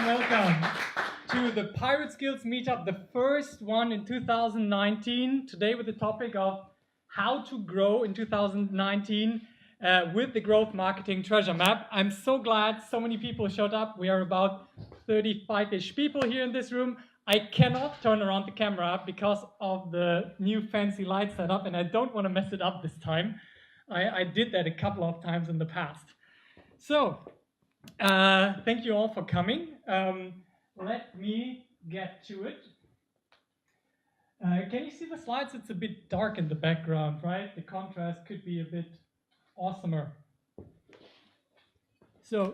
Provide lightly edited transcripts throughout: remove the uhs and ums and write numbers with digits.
welcome to the Pirate Skills Meetup, the first one in 2019. Today with the topic of how to grow in 2019 with the Growth Marketing Treasure Map. I'm so glad so many people showed up. We are about 35-ish people here in this room. I cannot turn around the camera because of the new fancy light setup, and I don't want to mess it up this time. I did that a couple of times in the past. So, thank you all for coming. Let me get to it. Can you see the slides? It's a bit dark in the background, right? The contrast could be a bit awesomer. So,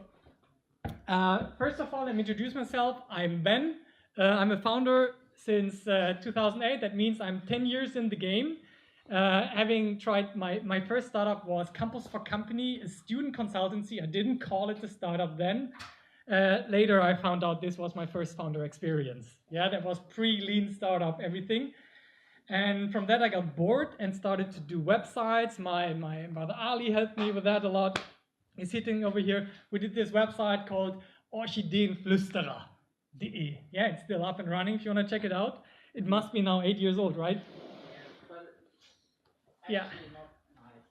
first of all, let me introduce myself. I'm Ben. I'm a founder since 2008. That means I'm 10 years in the game. Having tried, my first startup was Campus for Company, a student consultancy. I didn't call it a startup then. Later, I found out this was my first founder experience. Yeah, that was pre-lean startup, everything. And from that, I got bored and started to do websites. My brother Ali helped me with that a lot. He's sitting over here. We did this website called Orchideenflüsterer.de. Yeah, it's still up and running if you want to check it out. It must be now 8 years old, right? Yeah.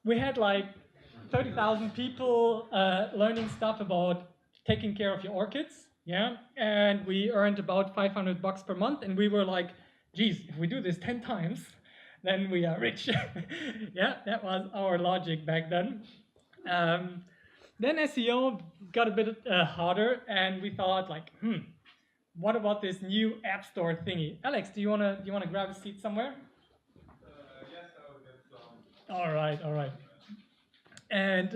We had like 30,000 people learning stuff about taking care of your orchids. Yeah. And we earned about $500 per month. And we were like, geez, if we do this 10 times, then we are rich. Yeah, that was our logic back then. Then SEO got a bit harder, and we thought like, what about this new app store thingy? Alex, do you wanna grab a seat somewhere? Yes, I will get some. All right. And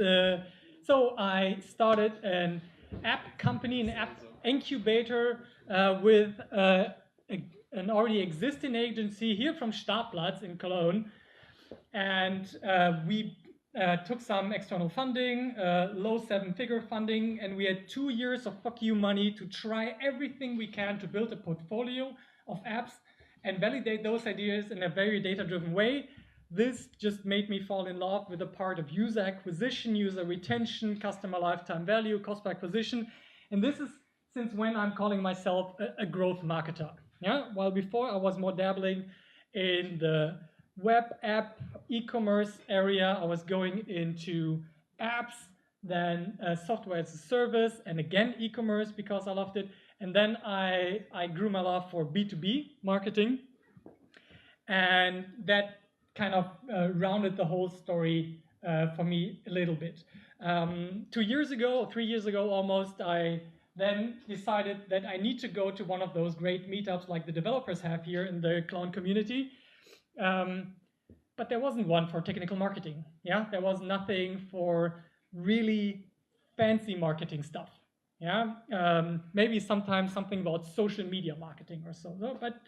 so I started an app company, an app incubator with an already existing agency here from Startplatz in Cologne. And we took some external funding, low 7-figure funding, and we had 2 years of fuck you money to try everything we can to build a portfolio of apps and validate those ideas in a very data-driven way. This just made me fall in love with the part of user acquisition, user retention, customer lifetime value, cost per acquisition. And this is since when I'm calling myself a growth marketer. Yeah, while before I was more dabbling in the web app e-commerce area, I was going into apps, then software as a service, and again e-commerce because I loved it. And then I grew my love for B2B marketing, and that kind of rounded the whole story for me a little bit. 2 years ago, or 3 years ago almost, I then decided that I need to go to one of those great meetups like the developers have here in the Cologne community. But there wasn't one for technical marketing. Yeah, there was nothing for really fancy marketing stuff. Yeah, maybe sometimes something about social media marketing or so, but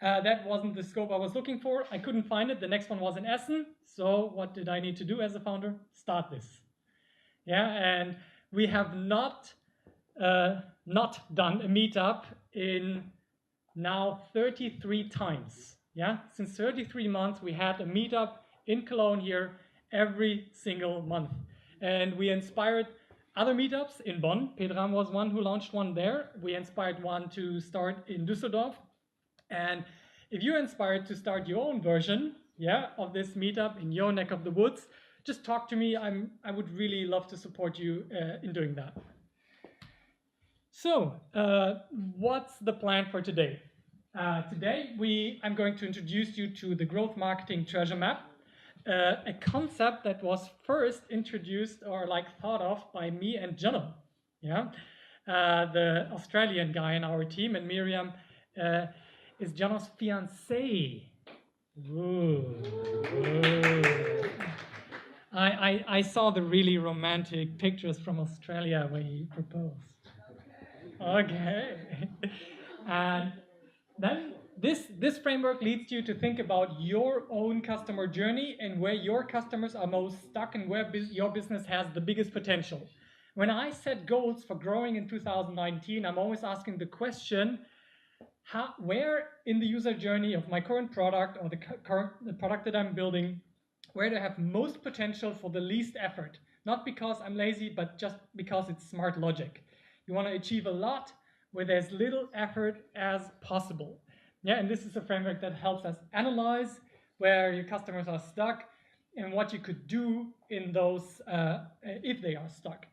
that wasn't the scope I was looking for. I couldn't find it. The next one was in Essen. So what did I need to do as a founder? Start this. Yeah, and we have not done a meetup in now 33 times. Yeah, since 33 months, we had a meetup in Cologne here every single month. And we inspired other meetups in Bonn. Pedram was one who launched one there. We inspired one to start in Düsseldorf. And if you're inspired to start your own version, yeah, of this meetup in your neck of the woods, just talk to me. I would really love to support you in doing that. So, what's the plan for today? Today, I'm going to introduce you to the Growth Marketing Treasure Map, a concept that was first introduced or like thought of by me and Jono, yeah, the Australian guy in our team, and Miriam is Jono's fiancée. Ooh. I saw the really romantic pictures from Australia where he proposed. Okay. And then this framework leads you to think about your own customer journey and where your customers are most stuck and where your business has the biggest potential. When I set goals for growing in 2019, I'm always asking the question, where in the user journey of my current product or the product that I'm building, where do I have most potential for the least effort? Not because I'm lazy, but just because it's smart logic. You want to achieve a lot with as little effort as possible. Yeah, and this is a framework that helps us analyze where your customers are stuck and what you could do in those if they are stuck.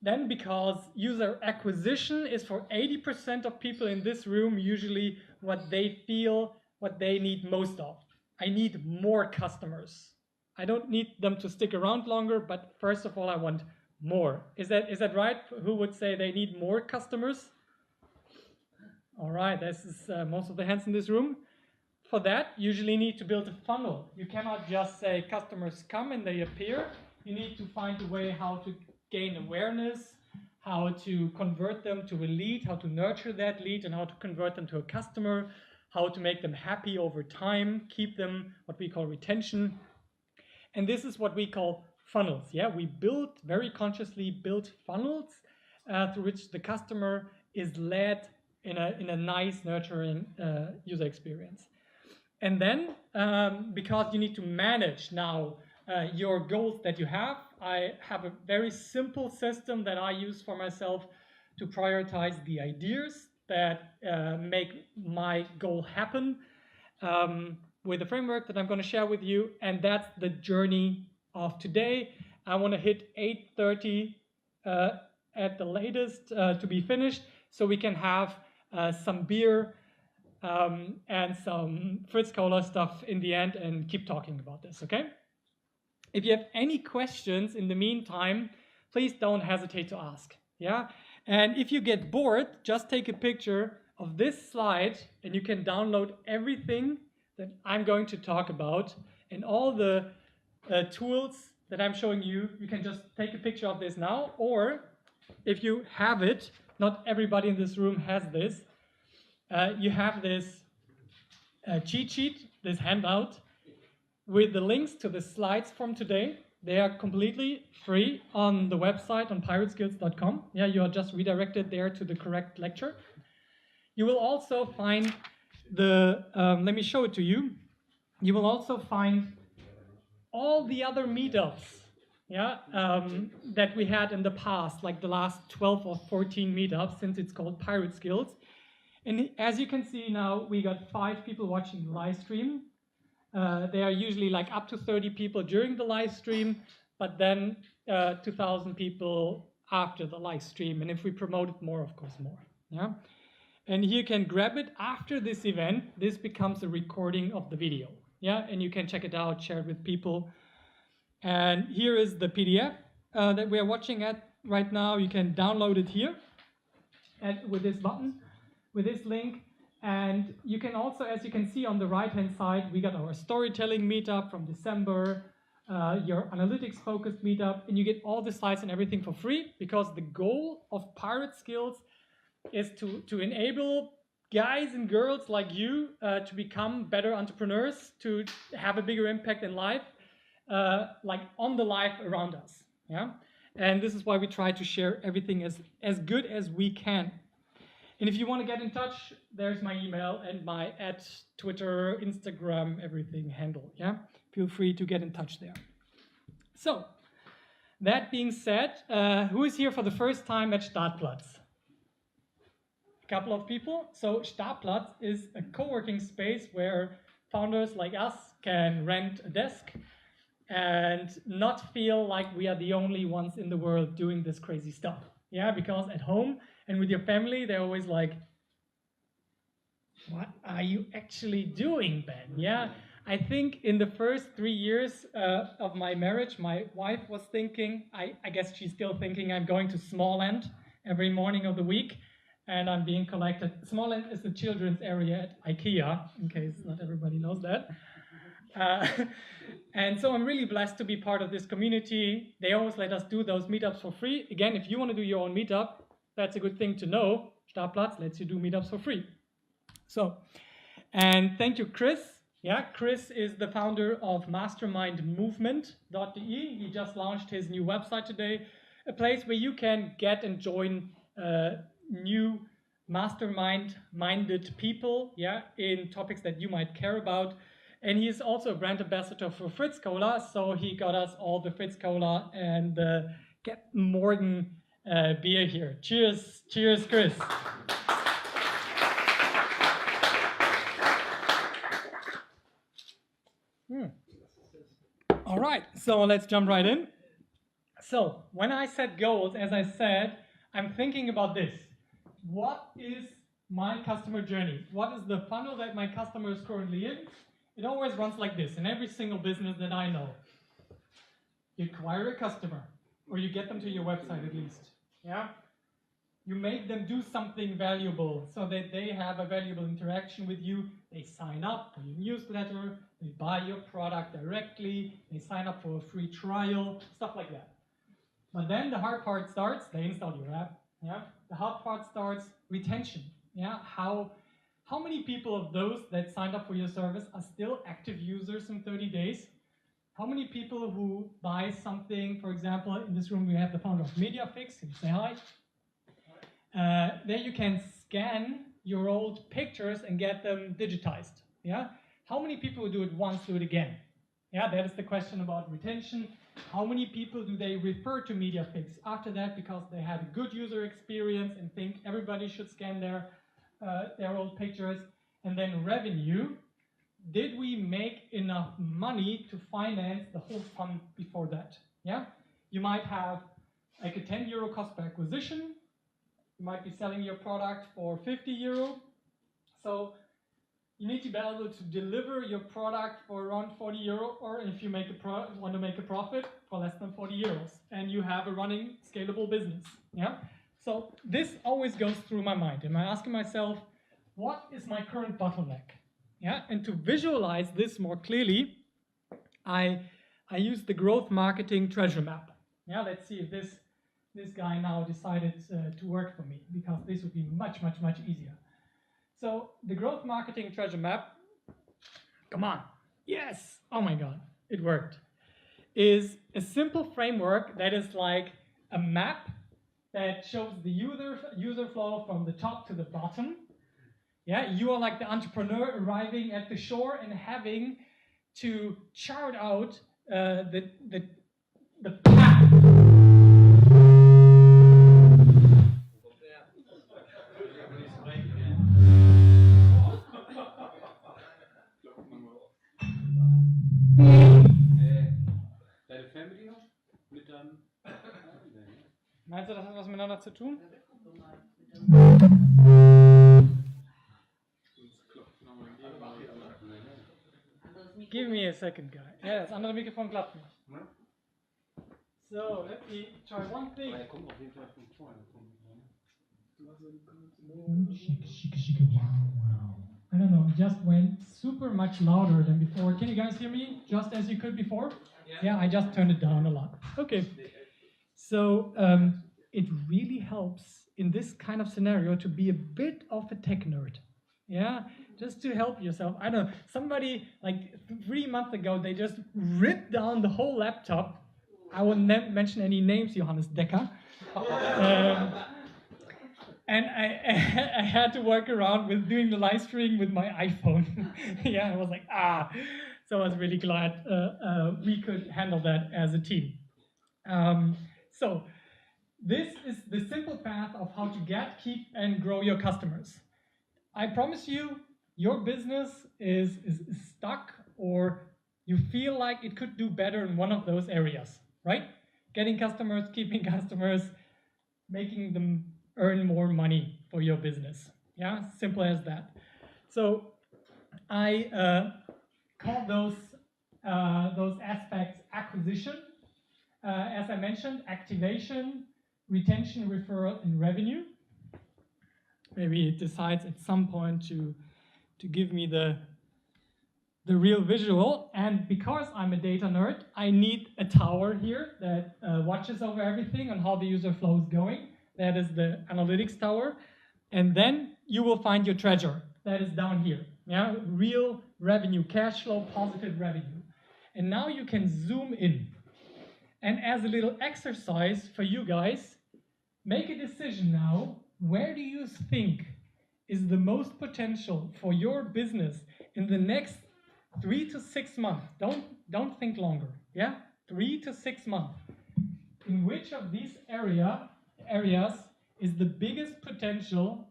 Then, because user acquisition is for 80% of people in this room usually what they feel, what they need most of. I need more customers. I don't need them to stick around longer, but first of all, I want more. Is that right? Who would say they need more customers? All right, this is most of the hands in this room. For that, you usually need to build a funnel. You cannot just say customers come and they appear. You need to find a way how to gain awareness, how to convert them to a lead, how to nurture that lead, and how to convert them to a customer, how to make them happy over time, keep them, what we call retention. And this is what we call funnels. Yeah, we very consciously build funnels through which the customer is led in a nice, nurturing user experience. And then, because you need to manage now your goals that you have, I have a very simple system that I use for myself to prioritize the ideas that make my goal happen with a framework that I'm going to share with you. And that's the journey of today. I want to hit 8:30 at the latest to be finished, so we can have some beer and some Fritz Cola stuff in the end and keep talking about this, okay? If you have any questions in the meantime, please don't hesitate to ask, yeah? And if you get bored, just take a picture of this slide and you can download everything that I'm going to talk about and all the tools that I'm showing you. You can just take a picture of this now, or if you have it, not everybody in this room has this, you have this cheat sheet, this handout, with the links to the slides from today. They are completely free on the website on pirateskills.com. Yeah, you are just redirected there to the correct lecture. You will also find let me show it to you. You will also find all the other meetups, yeah, that we had in the past, like the last 12 or 14 meetups, since it's called Pirate Skills. And as you can see now, we got 5 people watching the live stream. There are usually like up to 30 people during the live stream, but then 2,000 people after the live stream. And if we promote it more, of course, more. Yeah. And you can grab it after this event. This becomes a recording of the video. Yeah, and you can check it out, share it with people. And here is the PDF that we are watching at right now. You can download it here with this button, with this link. And you can also, as you can see on the right-hand side, we got our storytelling meetup from December, your analytics-focused meetup, and you get all the slides and everything for free, because the goal of Pirate Skills is to enable guys and girls like you to become better entrepreneurs, to have a bigger impact in life, like on the life around us. Yeah, and this is why we try to share everything as good as we can. And if you want to get in touch, there's my email and my @Twitter, Instagram, everything handle. Yeah, feel free to get in touch there. So, that being said, who is here for the first time at Startplatz? A couple of people. So Startplatz is a co-working space where founders like us can rent a desk and not feel like we are the only ones in the world doing this crazy stuff. Yeah, because at home and with your family, they're always like, what are you actually doing, Ben? Yeah, I think in the first 3 years of my marriage, my wife was thinking, I guess she's still thinking, I'm going to Smallland every morning of the week and I'm being collected. Smallland is the children's area at IKEA, in case not everybody knows that. And so I'm really blessed to be part of this community. They always let us do those meetups for free. Again, if you want to do your own meetup, that's a good thing to know. Startplatz lets you do meetups for free. So, and thank you, Chris. Yeah, Chris is the founder of mastermindmovement.de. He just launched his new website today, a place where you can get and join new mastermind-minded people, yeah, in topics that you might care about. And he is also a brand ambassador for Fritz Cola, so he got us all the Fritz Cola and the Captain Morgan beer here. Cheers, cheers, Chris. All right, so let's jump right in. So when I set goals, as I said, I'm thinking about this. What is my customer journey? What is the funnel that my customer is currently in? It always runs like this in every single business that I know. You acquire a customer, or you get them to your website at least. Yeah? You make them do something valuable so that they have a valuable interaction with you. They sign up for your newsletter, they buy your product directly, they sign up for a free trial, stuff like that. But then the hard part starts, they install your app. Yeah? The hard part starts retention. Yeah? How many people of those that signed up for your service are still active users in 30 days? How many people who buy something, for example, in this room we have the founder of MediaFix, can you say hi? There you can scan your old pictures and get them digitized. Yeah? How many people who do it once do it again? Yeah, that is the question about retention. How many people do they refer to MediaFix after that because they had a good user experience and think everybody should scan their old pictures? And then revenue. Did we make enough money to finance the whole fund before that? Yeah, you might have like a 10 euro cost per acquisition. You might be selling your product for 50 euro. So you need to be able to deliver your product for around 40 euro, or if you want to make a profit, for less than 40 euros, and you have a running scalable business. Yeah. So this always goes through my mind. Am I asking myself, what is my current bottleneck? Yeah. And to visualize this more clearly, I use the growth marketing treasure map. Yeah. Let's see if this guy now decided to work for me, because this would be much, much, much easier. So the growth marketing treasure map, come on, yes, oh my God, it worked, is a simple framework that is like a map that shows the user flow from the top to the bottom. Yeah, you are like the entrepreneur arriving at the shore and having to chart out the path. Meinst du, das hat was miteinander zu tun? Give me a second, guy. Ja, das andere Mikrofon klappt nicht. So, let me try one thing. I don't know, it just went super much louder than before. Can you guys hear me just as you could before? Yeah, I just turned it down a lot. Okay. So it really helps in this kind of scenario to be a bit of a tech nerd. Yeah, just to help yourself. I don't know, somebody like 3 months ago, they just ripped down the whole laptop. I won't mention any names, Johannes Decker. And I had to work around with doing the live stream with my iPhone. Yeah, I was like, So I was really glad we could handle that as a team. So this is the simple path of how to get, keep, and grow your customers. I promise you, your business is stuck, or you feel like it could do better in one of those areas, right? Getting customers, keeping customers, making them earn more money for your business. Yeah, simple as that. So I call those aspects acquisition, as I mentioned, activation, retention, referral, and revenue. Maybe it decides at some point to give me the real visual. And because I'm a data nerd, I need a tower here that watches over everything on how the user flow is going. That is the analytics tower. And then you will find your treasure. That is down here. Yeah, real revenue, cash flow, positive revenue. And now you can zoom in. And as a little exercise for you guys, make a decision now. Where do you think is the most potential for your business in the next 3 to 6 months? Don't think longer. Yeah, 3 to 6 months. In which of these areas areas is the biggest potential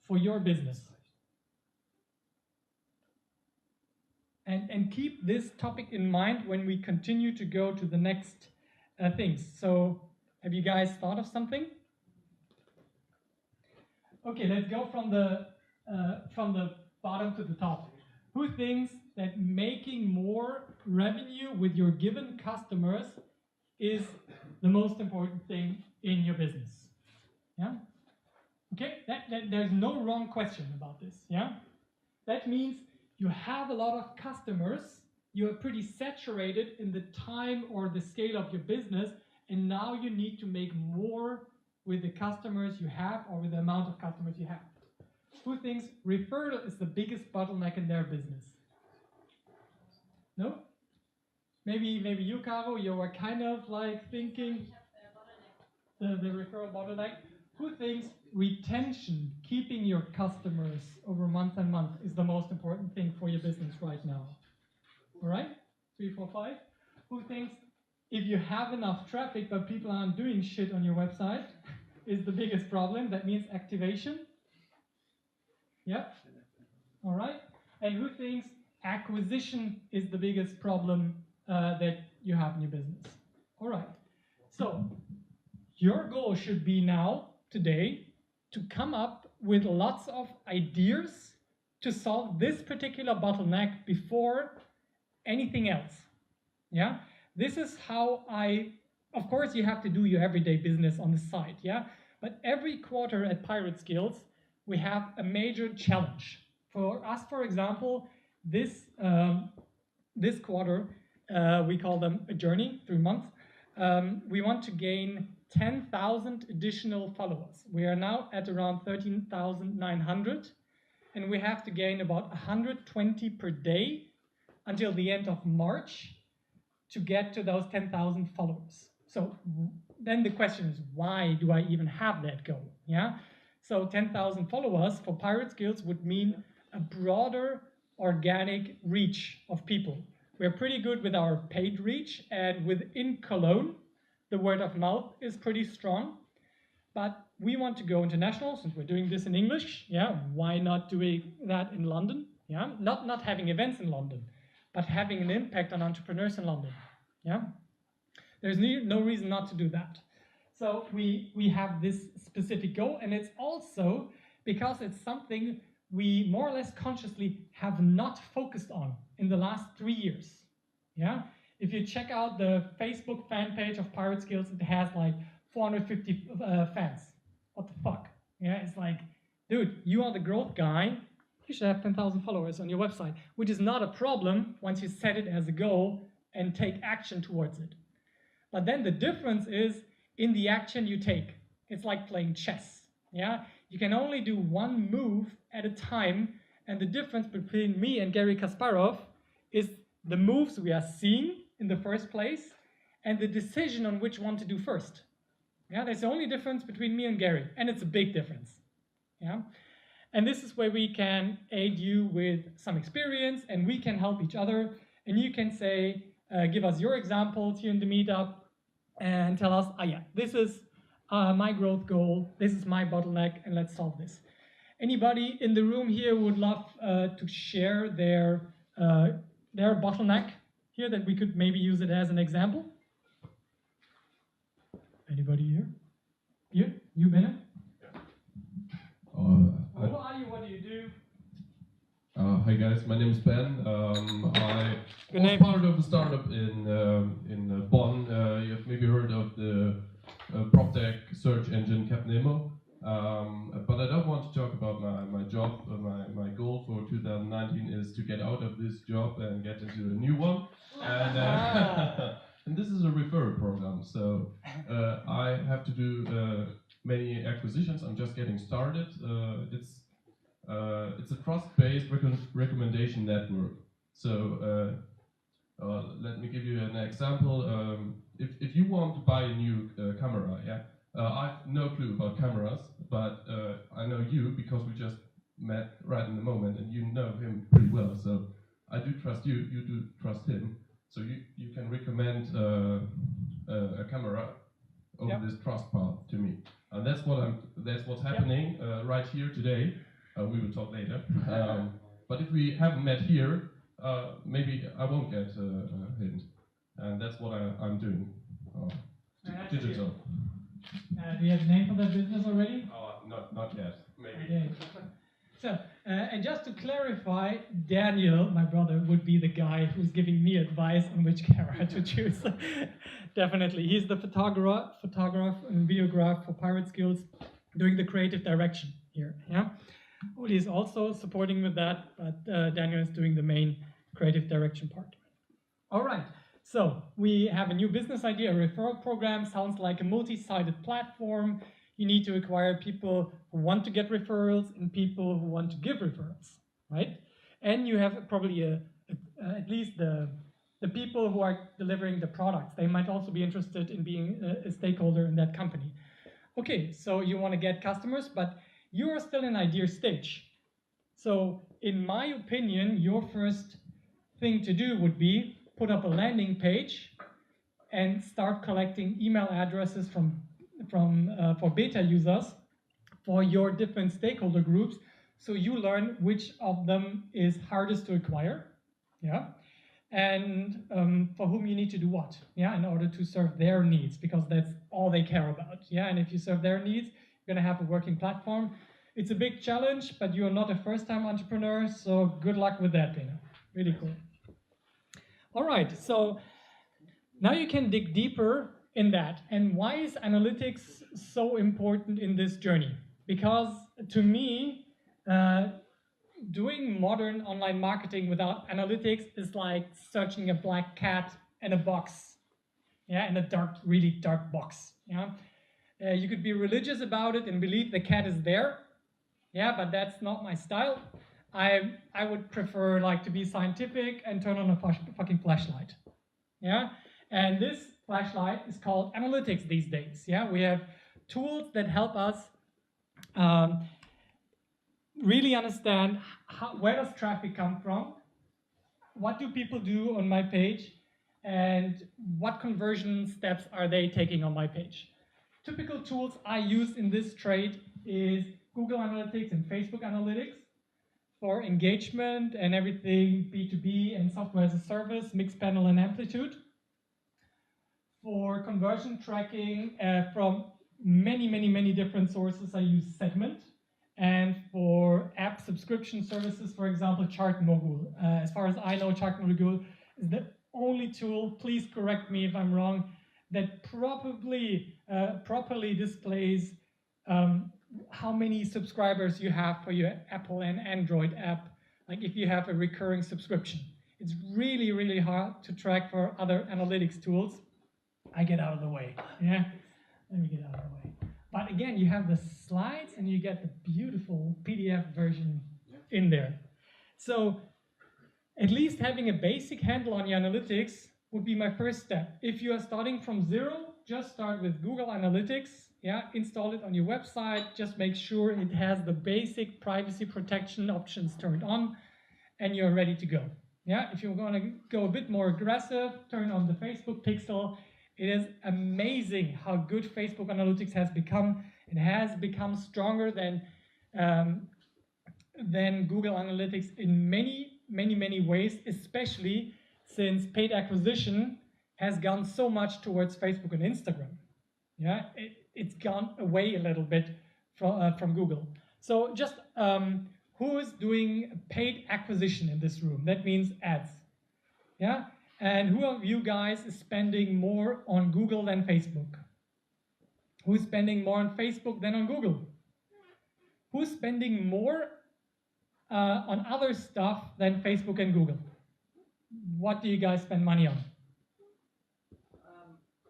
for your business? And keep this topic in mind when we continue to go to the next things. So have you guys thought of something? Okay, let's go from the bottom to the top. Who thinks that making more revenue with your given customers is the most important thing in your business? Yeah? Okay, there's no wrong question about this. Yeah? That means you have a lot of customers, you are pretty saturated in the time or the scale of your business, and now you need to make more with the customers you have or with the amount of customers you have. Who thinks referral is the biggest bottleneck in their business? No? Maybe you, Caro, you were kind of like thinking the referral bottleneck. Who thinks retention, keeping your customers over month and month, is the most important thing for your business right now? All right? 3, 4, 5. Who thinks if you have enough traffic but people aren't doing shit on your website is the biggest problem? That means activation. Yeah? All right? And who thinks acquisition is the biggest problem that you have in your business? All right. So your goal should be now, today, to come up with lots of ideas to solve this particular bottleneck before anything else. Yeah? This is how of course you have to do your everyday business on the side, yeah? But every quarter at Pirate Skills, we have a major challenge. For us, for example, this quarter, we call them a journey, 3 months. We want to gain 10,000 additional followers. We are now at around 13,900, and we have to gain about 120 per day until the end of March to get to those 10,000 followers. So then the question is, why do I even have that goal? Yeah. So 10,000 followers for Pirate Skills would mean a broader organic reach of people. We're pretty good with our paid reach, and within Cologne, the word of mouth is pretty strong. But we want to go international, since we're doing this in English. Yeah, why not doing that in London? Yeah, not having events in London, but having an impact on entrepreneurs in London. Yeah, there's no reason not to do that. So we have this specific goal, and it's also because it's something we more or less consciously have not focused on in the last 3 years. Yeah, if you check out the Facebook fan page of Pirate Skills, it has like 450 fans. What the fuck? Yeah, it's like, dude, you are the growth guy. You should have 10,000 followers on your website, which is not a problem once you set it as a goal and take action towards it. But then the difference is in the action you take. It's like playing chess. Yeah, you can only do one move at a time, and the difference between me and Garry Kasparov is the moves we are seeing in the first place and the decision on which one to do first. Yeah, there's the only difference between me and Garry, and it's a big difference. Yeah, and this is where we can aid you with some experience, and we can help each other. And you can say, give us your examples here in the meetup, and tell us, yeah, this is my growth goal, this is my bottleneck, and let's solve this. Anybody in the room here would love to share their bottleneck here, that we could maybe use it as an example? Anybody here? You, Bennett? Who are you? What do you do? Hi guys, my name is Ben. I was part of a startup in Bonn. You have maybe heard of the PropTech search engine Capnemo. But I don't want to talk about my job. My goal for 2019 is to get out of this job and get into a new one. And this is a referral program, so I have to do many acquisitions. I'm just getting started. It's a trust-based recommendation network. So let me give you an example. If you want to buy a new camera, yeah, I have no clue about cameras, but I know you because we just met right in the moment, and you know him pretty well. So I do trust you. You do trust him. So you can recommend a camera over this trust path to me, and that's what's happening right here today. We will talk later. But if we haven't met here, maybe I won't get a hint, and that's what I'm doing. Digital. Do you have a name for that business already? Not yet. Maybe. Okay. So, and just to clarify, Daniel, my brother, would be the guy who's giving me advice on which camera to choose. Definitely. He's the photographer and videographer for Pirate Skills, doing the creative direction here. Yeah. Uli is also supporting with that, but Daniel is doing the main creative direction part. All right. So we have a new business idea. A referral program sounds like a multi-sided platform. You need to acquire people who want to get referrals and people who want to give referrals, right? And you have probably at least the people who are delivering the products. They might also be interested in being a stakeholder in that company. Okay, so you want to get customers, but you are still in idea stage. So in my opinion, your first thing to do would be put up a landing page and start collecting email addresses for beta users for your different stakeholder groups, so you learn which of them is hardest to acquire, yeah, and for whom you need to do what, yeah, in order to serve their needs, because that's all they care about, yeah. And if you serve their needs, you're gonna have a working platform. It's a big challenge, but you're not a first-time entrepreneur, so good luck with that, Bena. Really cool. All right, so now you can dig deeper in that. And why is analytics so important in this journey? Because to me, doing modern online marketing without analytics is like searching a black cat in a box, yeah, in a dark, really dark box. Yeah, you could be religious about it and believe the cat is there, yeah, but that's not my style. I would prefer like to be scientific and turn on a fucking flashlight, yeah. And this flashlight is called analytics these days. Yeah, we have tools that help us really understand where does traffic come from, what do people do on my page, and what conversion steps are they taking on my page. Typical tools I use in this trade is Google Analytics and Facebook Analytics for engagement and everything B2B and software as a service, Mixpanel and Amplitude. For conversion tracking from many different sources, I use Segment. And for app subscription services, for example, ChartMogul. As far as I know, ChartMogul is the only tool, please correct me if I'm wrong, that properly displays how many subscribers you have for your Apple and Android app, like if you have a recurring subscription. It's really hard to track for other analytics tools. I get out of the way, yeah? Let me get out of the way. But again, you have the slides and you get the beautiful PDF version in there. So at least having a basic handle on your analytics would be my first step. If you are starting from zero, just start with Google Analytics, yeah? Install it on your website, just make sure it has the basic privacy protection options turned on and you're ready to go. Yeah, if you're going to go a bit more aggressive, turn on the Facebook pixel. It is amazing how good Facebook Analytics has become. It has become stronger than Google Analytics in many ways, especially since paid acquisition has gone so much towards Facebook and Instagram. Yeah, it's gone away a little bit from Google. So just who is doing paid acquisition in this room? That means ads. Yeah. And who of you guys is spending more on Google than Facebook? Who's spending more on Facebook than on Google? Who's spending more on other stuff than Facebook and Google? What do you guys spend money on?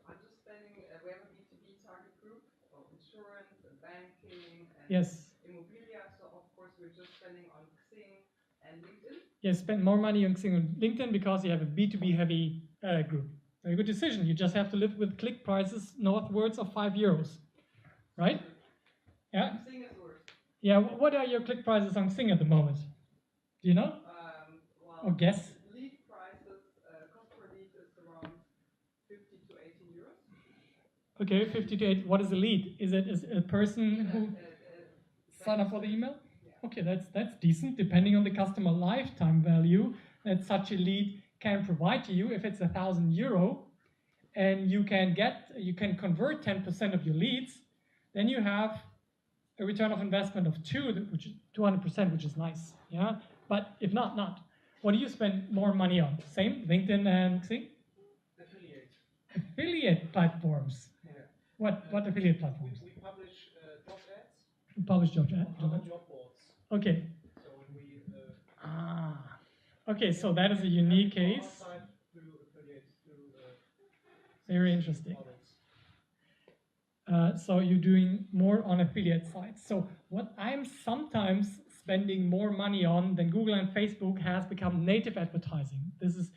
I'm just spending, we have a B2B target group of insurance and banking and yes. Immobilia, so of course we're just spending on Xing and LinkedIn. Yes, spend more money on Xing and LinkedIn because you have a B2B heavy group. Very good decision. You just have to live with click prices northwards of €5, right? Yeah. Xing is worse. Yeah. What are your click prices on Xing at the moment? Do you know? Well, or guess? Lead prices, cost per lead is around 50 to 18 euros. Okay, 50 to 80. What is a lead? Is it a person who signed up for the email? Okay, that's decent, depending on the customer lifetime value that such a lead can provide to you. If it's €1,000 and you can convert 10% of your leads, then you have a return of investment of 200%, which is nice. Yeah, but if not. What do you spend more money on? Same, LinkedIn and Xing? Affiliate platforms. Yeah. What affiliate platforms? We publish job ads. You publish job ads. On other job boards. Okay. So when we Okay, so that is a unique case. Very interesting. So you're doing more on affiliate sites. So what I'm sometimes spending more money on than Google and Facebook has become native advertising. This is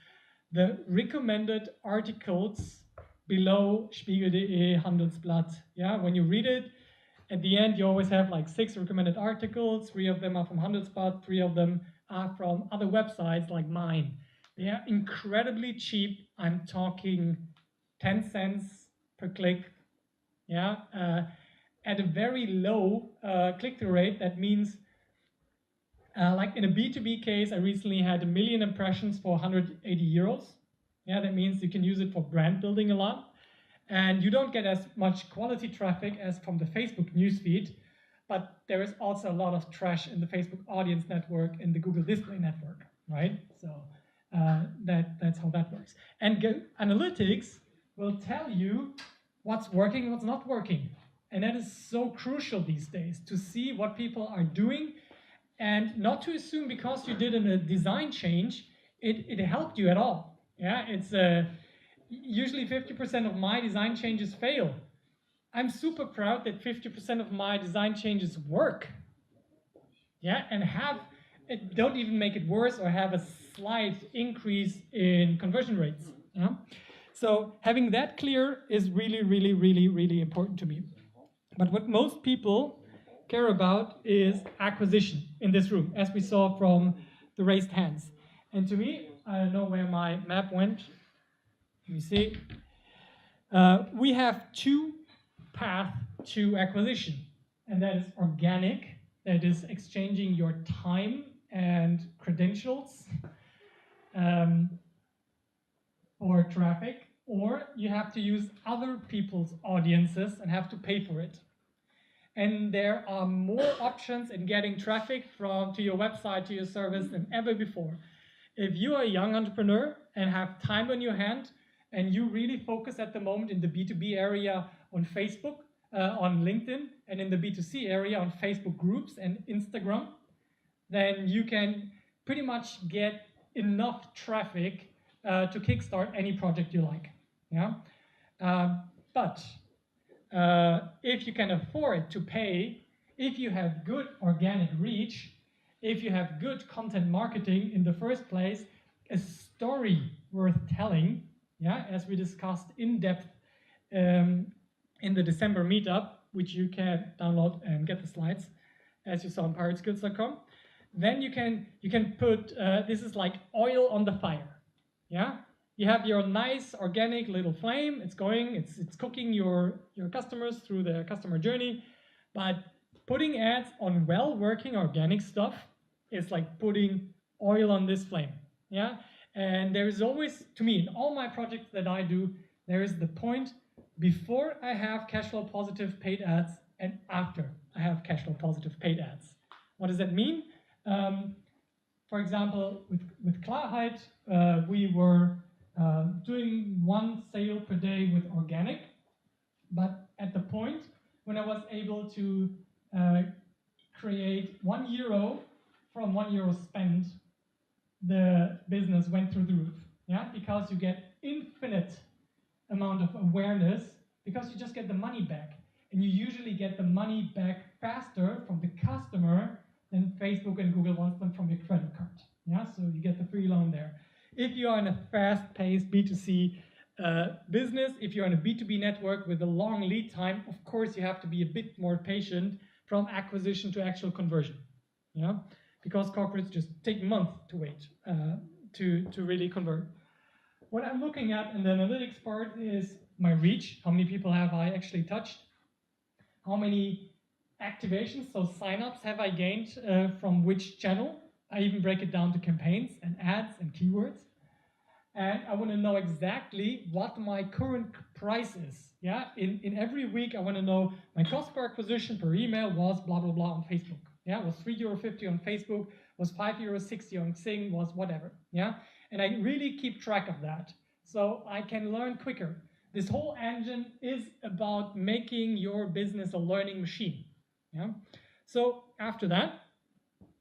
the recommended articles below Spiegel.de, Handelsblatt. Yeah, when you read it, at the end you always have like 6 recommended articles. 3 of them are from Handelsblatt, 3 of them are from other websites like mine. They are incredibly cheap. I'm talking 10 cents per click. Yeah, at a very low click-through rate. That means, like in a B2B case, I recently had 1 million impressions for €180. Yeah, that means you can use it for brand building a lot. And you don't get as much quality traffic as from the Facebook newsfeed, but there is also a lot of trash in the Facebook audience network and the Google display network, right? So that's how that works. And analytics will tell you what's working and what's not working. And that is so crucial these days, to see what people are doing and not to assume because you did a design change, it helped you at all. Yeah, it's usually 50% of my design changes fail. I'm super proud that 50% of my design changes work. Yeah, and don't even make it worse or have a slight increase in conversion rates. Yeah. So having that clear is really, really, really, really important to me. But what most people care about is acquisition in this room, as we saw from the raised hands. And to me, I don't know where my map went. Let me see. We have 2 paths to acquisition, and that is organic, that is exchanging your time and credentials for traffic, or you have to use other people's audiences and have to pay for it. And there are more options in getting traffic to your website, to your service than ever before. If you are a young entrepreneur and have time on your hand, and you really focus at the moment in the B2B area on Facebook, on LinkedIn, and in the B2C area on Facebook groups and Instagram, then you can pretty much get enough traffic to kickstart any project you like. Yeah, but if you can afford to pay, if you have good organic reach, if you have good content marketing in the first place, a story worth telling, yeah, as we discussed in depth in the December meetup, which you can download and get the slides, as you saw on pirateskills.com, then you can put this is like oil on the fire. Yeah, you have your nice organic little flame. It's going, it's cooking your customers through their customer journey, but putting ads on well-working organic stuff is like putting oil on this flame. Yeah, and there is always, to me, in all my projects that I do, there is the point before I have cash flow positive paid ads and after I have cash flow positive paid ads. What does that mean? For example, with Klarheit, we were doing 1 sale per day with organic, but at the point when I was able to create €1 from €1 spent, the business went through the roof. Yeah, because you get infinite amount of awareness, because you just get the money back, and you usually get the money back faster from the customer than Facebook and Google wants them from your credit card. Yeah, so you get the free loan there. If you are in a fast-paced B2C business, if you're in a B2B network with a long lead time, of course you have to be a bit more patient from acquisition to actual conversion. Yeah, because corporates just take months to wait to really convert. What I'm looking at in the analytics part is my reach, how many people have I actually touched, how many activations, so signups have I gained from which channel. I even break it down to campaigns and ads and keywords. And I want to know exactly what my current price is. Yeah, in every week I want to know my cost per acquisition per email was blah blah blah on Facebook. Yeah, it was €3.50 on Facebook, was €5.60 on Xing, was whatever. Yeah, and I really keep track of that so I can learn quicker. This whole engine is about making your business a learning machine. Yeah, so after that,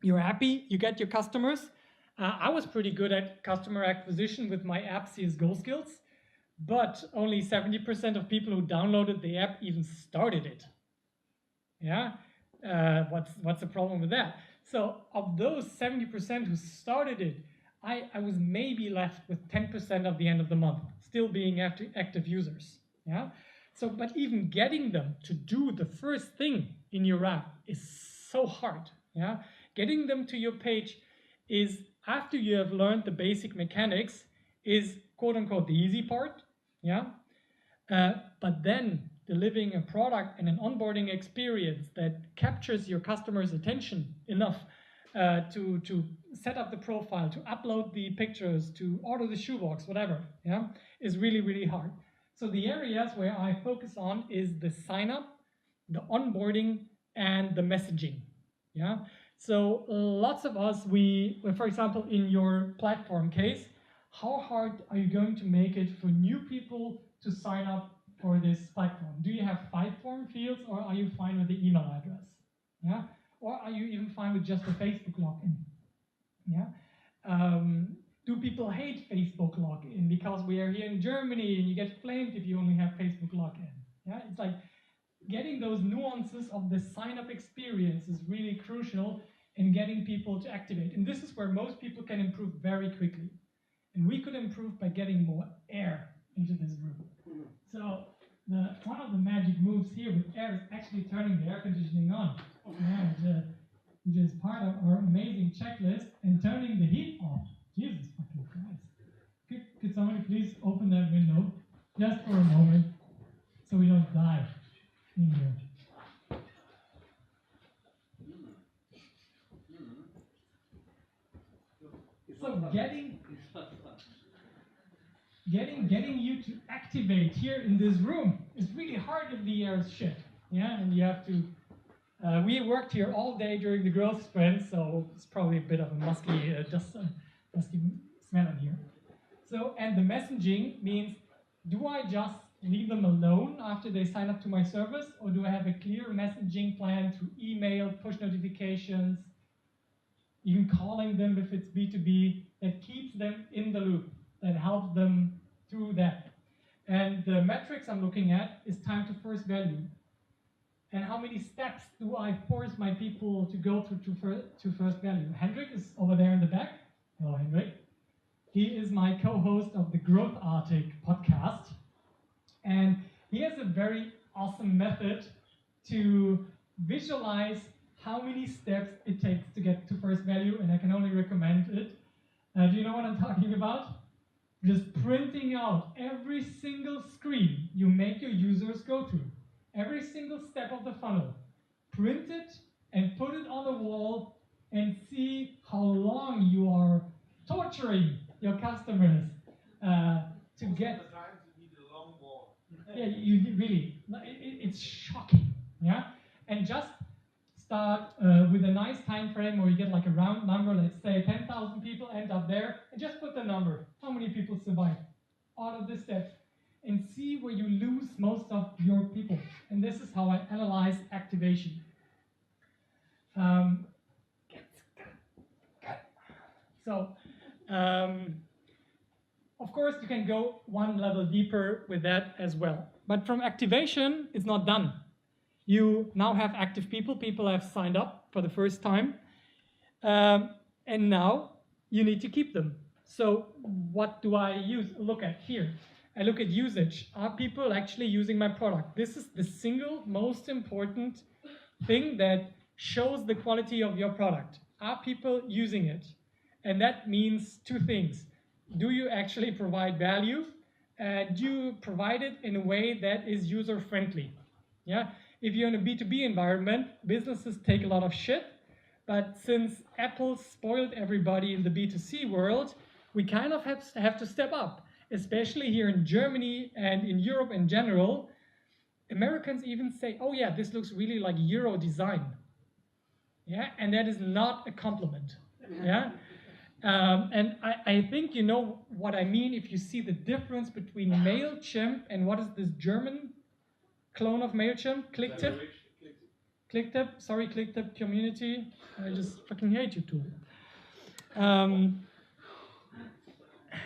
you're happy, you get your customers. I was pretty good at customer acquisition with my app CSGO skills, but only 70% of people who downloaded the app even started it. Yeah, what's the problem with that? So of those 70% who started it, I was maybe left with 10% of the end of the month, still being active users. Yeah, so but even getting them to do the first thing in your app is so hard. Yeah, getting them to your page is, after you have learned the basic mechanics, is quote unquote the easy part. Yeah, but then delivering a product and an onboarding experience that captures your customer's attention enough to set up the profile, to upload the pictures, to order the shoebox, whatever, yeah, is really, really hard. So the areas where I focus on is the sign up, the onboarding, and the messaging. Yeah. So lots of us, for example, in your platform case, how hard are you going to make it for new people to sign up for this platform? Do you have 5 form fields, or are you fine with the email address? Yeah. Or are you even fine with just a Facebook login? Yeah. Do people hate Facebook login because we are here in Germany and you get flamed if you only have Facebook login? Yeah. It's like getting those nuances of the sign-up experience is really crucial in getting people to activate. And this is where most people can improve very quickly. And we could improve by getting more air into this room. So one of the magic moves here with air is actually turning the air conditioning on, which is part of our amazing checklist, and turning the heat off. Jesus fucking Christ. Could somebody please open that window just for a moment so we don't die in here? So getting you to activate here in this room is really hard if the air is shit. Yeah, and you have to. We worked here all day during the growth sprint, so it's probably a bit of a musky smell in here. So, and the messaging means, do I just leave them alone after they sign up to my service, or do I have a clear messaging plan through email, push notifications, even calling them if it's B2B, that keeps them in the loop, that helps them through that? And the metrics I'm looking at is time to first value. And how many steps do I force my people to go through to first value? Hendrik is over there in the back. Hello, Hendrik. He is my co-host of the Growth Arctic podcast. And he has a very awesome method to visualize how many steps it takes to get to first value, and I can only recommend it. Do you know what I'm talking about? Just printing out every single screen you make your users go through, every single step of the funnel. Print it and put it on the wall and see how long you are torturing your customers to get. Sometimes you need a long wall. Yeah, you really, it's shocking. Yeah, and just start with a nice time frame where you get like a round number. Let's say 10,000 people end up there, and just put the number. How many people survive all of this steps? And see where you lose most of your people. And this is how I analyze activation. Of course, you can go one level deeper with that as well. But from activation, it's not done. You now have active people. People have signed up for the first time. And now you need to keep them. So what do I look at here? I look at usage. Are people actually using my product? This is the single most important thing that shows the quality of your product. Are people using it? And that means 2 things. Do you actually provide value? and you provide it in a way that is user-friendly. Yeah, if you're in a B2B environment, businesses take a lot of shit, but since Apple spoiled everybody in the B2C world, we kind of have to step up, especially here in Germany and in Europe in general. Americans even say, oh yeah, this looks really like Euro design. Yeah, and that is not a compliment. Yeah. And I think you know what I mean if you see the difference between MailChimp and what is this German clone of MailChimp? ClickTip? ClickTip, sorry, ClickTip community. I just fucking hate you two.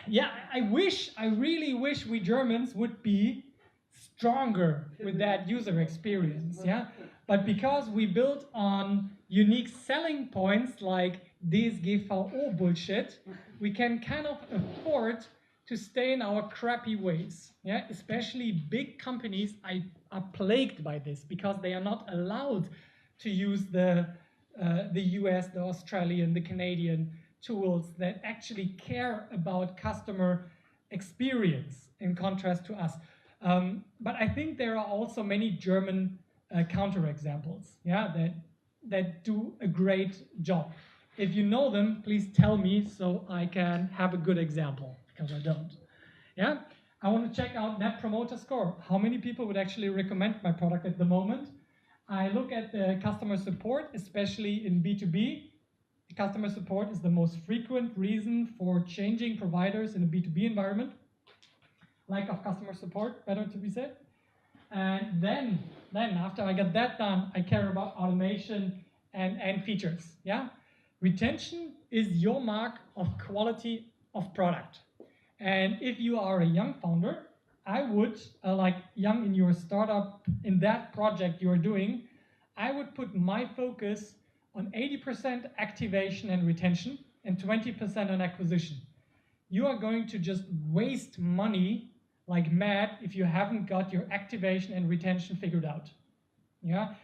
Yeah, I really wish we Germans would be stronger with that user experience, yeah? But because we built on unique selling points like DSGVO bullshit, we can kind of afford to stay in our crappy ways, yeah? Especially big companies are plagued by this because they are not allowed to use the US, the Australian, the Canadian tools that actually care about customer experience in contrast to us. But I think there are also many German counterexamples, yeah, that do a great job. If you know them, please tell me so I can have a good example, because I don't. Yeah, I want to check out Net Promoter Score. How many people would actually recommend my product at the moment? I look at the customer support, especially in B2B. Customer support is the most frequent reason for changing providers in a B2B environment. Lack of customer support, better to be said. And then after I get that done, I care about automation and features. Yeah, retention is your mark of quality of product. And if you are a young founder, I would, like young in your startup, in that project you are doing, I would put my focus on 80% activation and retention and 20% on acquisition. You are going to just waste money like mad if you haven't got your activation and retention figured out. Yeah,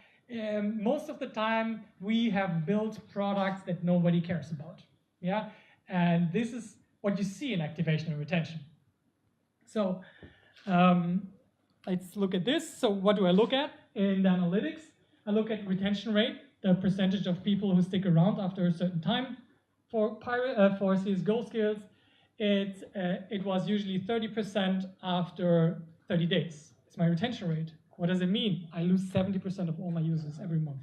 most of the time we have built products that nobody cares about. Yeah, and this is what you see in activation and retention. So let's look at this. So what do I look at in the analytics? I look at retention rate, the percentage of people who stick around after a certain time. For CSGO skills, it was usually 30% after 30 days. It's my retention rate. What does it mean? I lose 70% of all my users every month.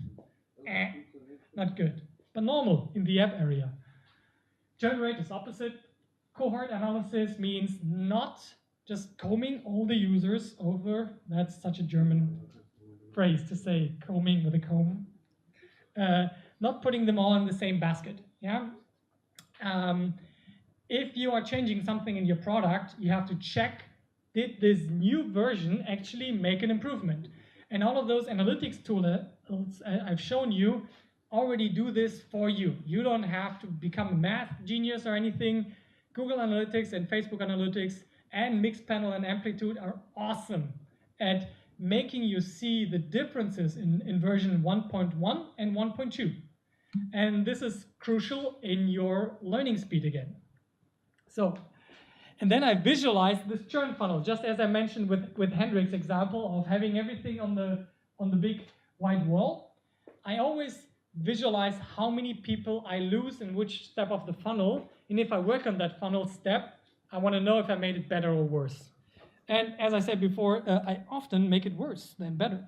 Not good, but normal in the app area. Churn rate is opposite. Cohort analysis means not just combing all the users over. That's such a German phrase to say, combing with a comb. Not putting them all in the same basket. Yeah. If you are changing something in your product, you have to check, did this new version actually make an improvement? And all of those analytics tools I've shown you already do this for you. You don't have to become a math genius or anything. Google Analytics and Facebook Analytics and Mixpanel and Amplitude are awesome at making you see the differences in version 1.1 and 1.2. And this is crucial in your learning speed again. So, and then I visualized this churn funnel, just as I mentioned with Hendrik's example of having everything on the big white wall. I always visualize how many people I lose in which step of the funnel, and if I work on that funnel step, I want to know if I made it better or worse. And as I said before, I often make it worse than better.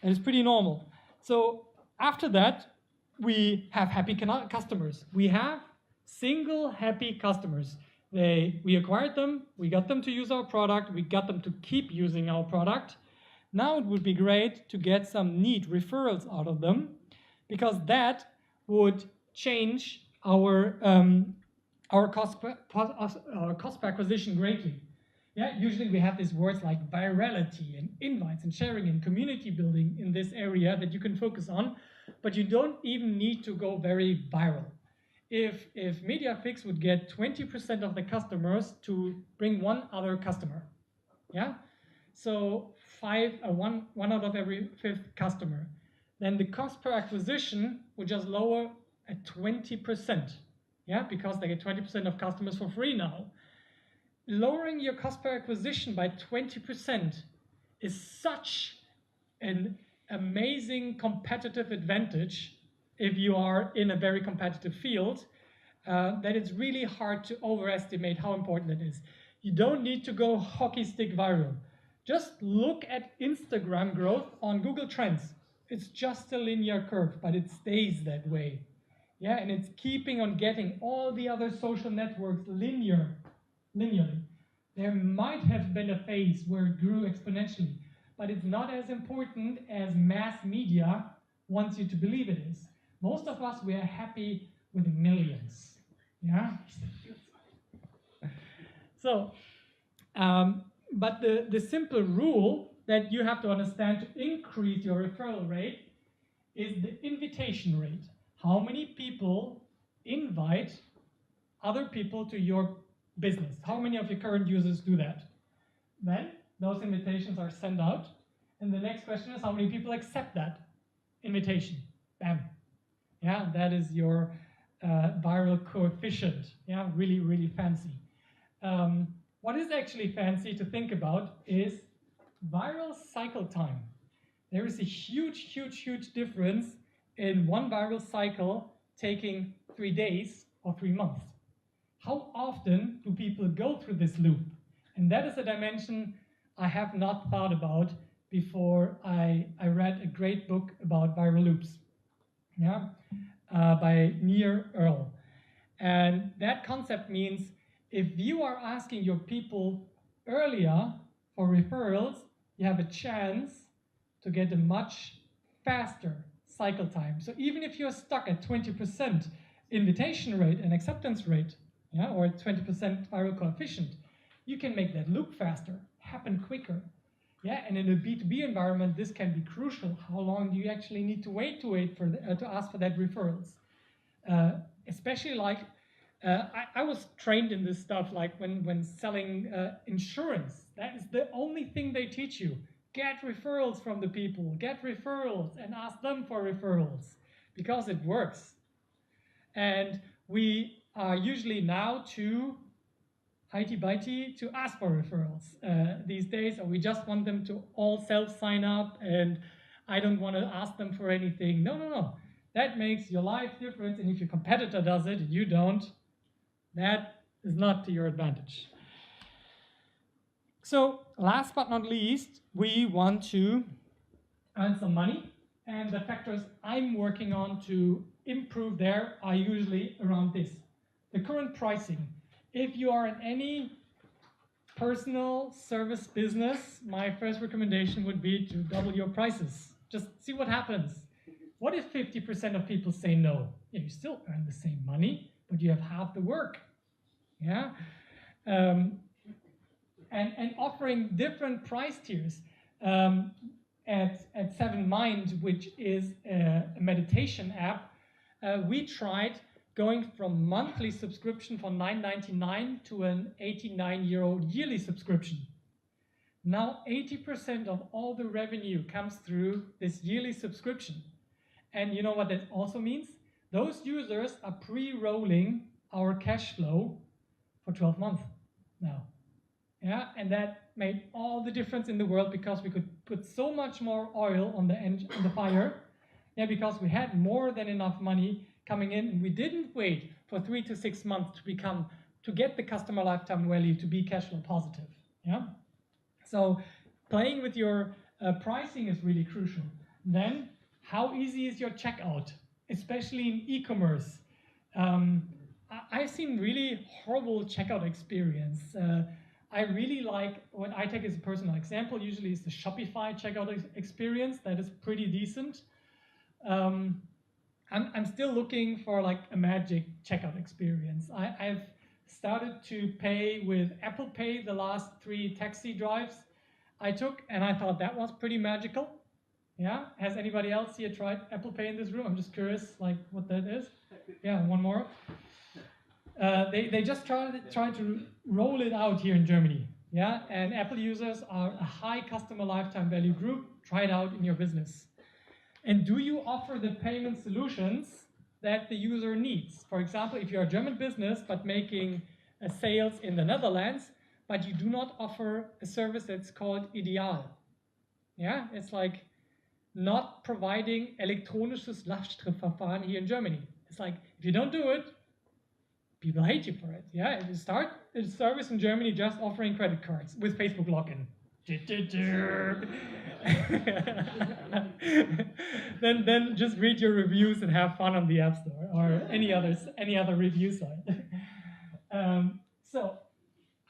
And it's pretty normal. So after that, we have happy customers. We have single happy customers. We acquired them, we got them to use our product, we got them to keep using our product. Now it would be great to get some neat referrals out of them, because that would change our cost per acquisition greatly. Yeah, usually we have these words like virality and invites and sharing and community building in this area that you can focus on, but you don't even need to go very viral. If MediaFix would get 20% of the customers to bring one other customer, yeah, so one out of every 5th customer, then the cost per acquisition would just lower at 20%, yeah, because they get 20% of customers for free now. lowering your cost per acquisition by 20% is such an amazing competitive advantage if you are in a very competitive field, that it's really hard to overestimate how important it is. You don't need to go hockey stick viral. Just look at Instagram growth on Google Trends. It's just a linear curve, but it stays that way. Yeah, and it's keeping on getting all the other social networks linearly. There might have been a phase where it grew exponentially, but it's not as important as mass media wants you to believe it is. Most of us, we are happy with millions. Yeah? So, but the simple rule that you have to understand to increase your referral rate is the invitation rate. How many people invite other people to your business? How many of your current users do that? Then those invitations are sent out. And the next question is, how many people accept that invitation? Bam. Yeah, that is your viral coefficient. Yeah, really, really fancy. What is actually fancy to think about is viral cycle time. There is a huge, huge, huge difference in one viral cycle taking 3 days or 3 months. How often do people go through this loop? And that is a dimension I have not thought about before I read a great book about viral loops, yeah, by Near Earl. And that concept means if you are asking your people earlier for referrals, you have a chance to get a much faster cycle time. So even if you're stuck at 20% invitation rate and acceptance rate, yeah, or 20% viral coefficient, you can make that loop faster, happen quicker. Yeah, and in a B2B environment, this can be crucial. How long do you actually need to wait for to ask for that referrals? Especially like, I was trained in this stuff like when selling insurance. That is the only thing they teach you. Get referrals from the people, get referrals and ask them for referrals because it works. And we are usually now too hitey-bitey to ask for referrals these days, or we just want them to all self-sign up and I don't want to ask them for anything. No, no, no. That makes your life different, and if your competitor does it and you don't, that is not to your advantage. So last but not least, we want to earn some money, and the factors I'm working on to improve there are usually around this. The current pricing. If you are in any personal service business, my first recommendation would be to double your prices. Just see what happens. What if 50% of people say no? Yeah, you still earn the same money, but you have half the work. Yeah, and offering different price tiers. At 7Mind, which is a meditation app, we tried going from monthly subscription for $9.99 to an 89-year-old yearly subscription. Now 80% of all the revenue comes through this yearly subscription. And you know what that also means? Those users are pre-rolling our cash flow for 12 months now. Yeah, and that made all the difference in the world because we could put so much more oil on the fire. Yeah, because we had more than enough money coming in, and we didn't wait for 3 to 6 months to get the customer lifetime value to be cash flow positive. Yeah, so playing with your pricing is really crucial. Then, how easy is your checkout, especially in e-commerce? I've seen really horrible checkout experience. I really like, what I take as a personal example, usually is the Shopify checkout experience. That is pretty decent. I'm still looking for like a magic checkout experience. I've started to pay with Apple Pay the last 3 taxi drives I took, and I thought that was pretty magical. Yeah, has anybody else here tried Apple Pay in this room? I'm just curious, like what that is. Yeah, one more. They just tried to roll it out here in Germany. Yeah, and Apple users are a high customer lifetime value group. Try it out in your business. And do you offer the payment solutions that the user needs? For example, if you're a German business but making sales in the Netherlands, but you do not offer a service that's called Ideal. Yeah, it's like not providing elektronisches Lastschriftverfahren here in Germany. It's like, if you don't do it, people hate you for it. Yeah, if you start a service in Germany just offering credit cards with Facebook login, then just read your reviews and have fun on the App Store or any other review site. So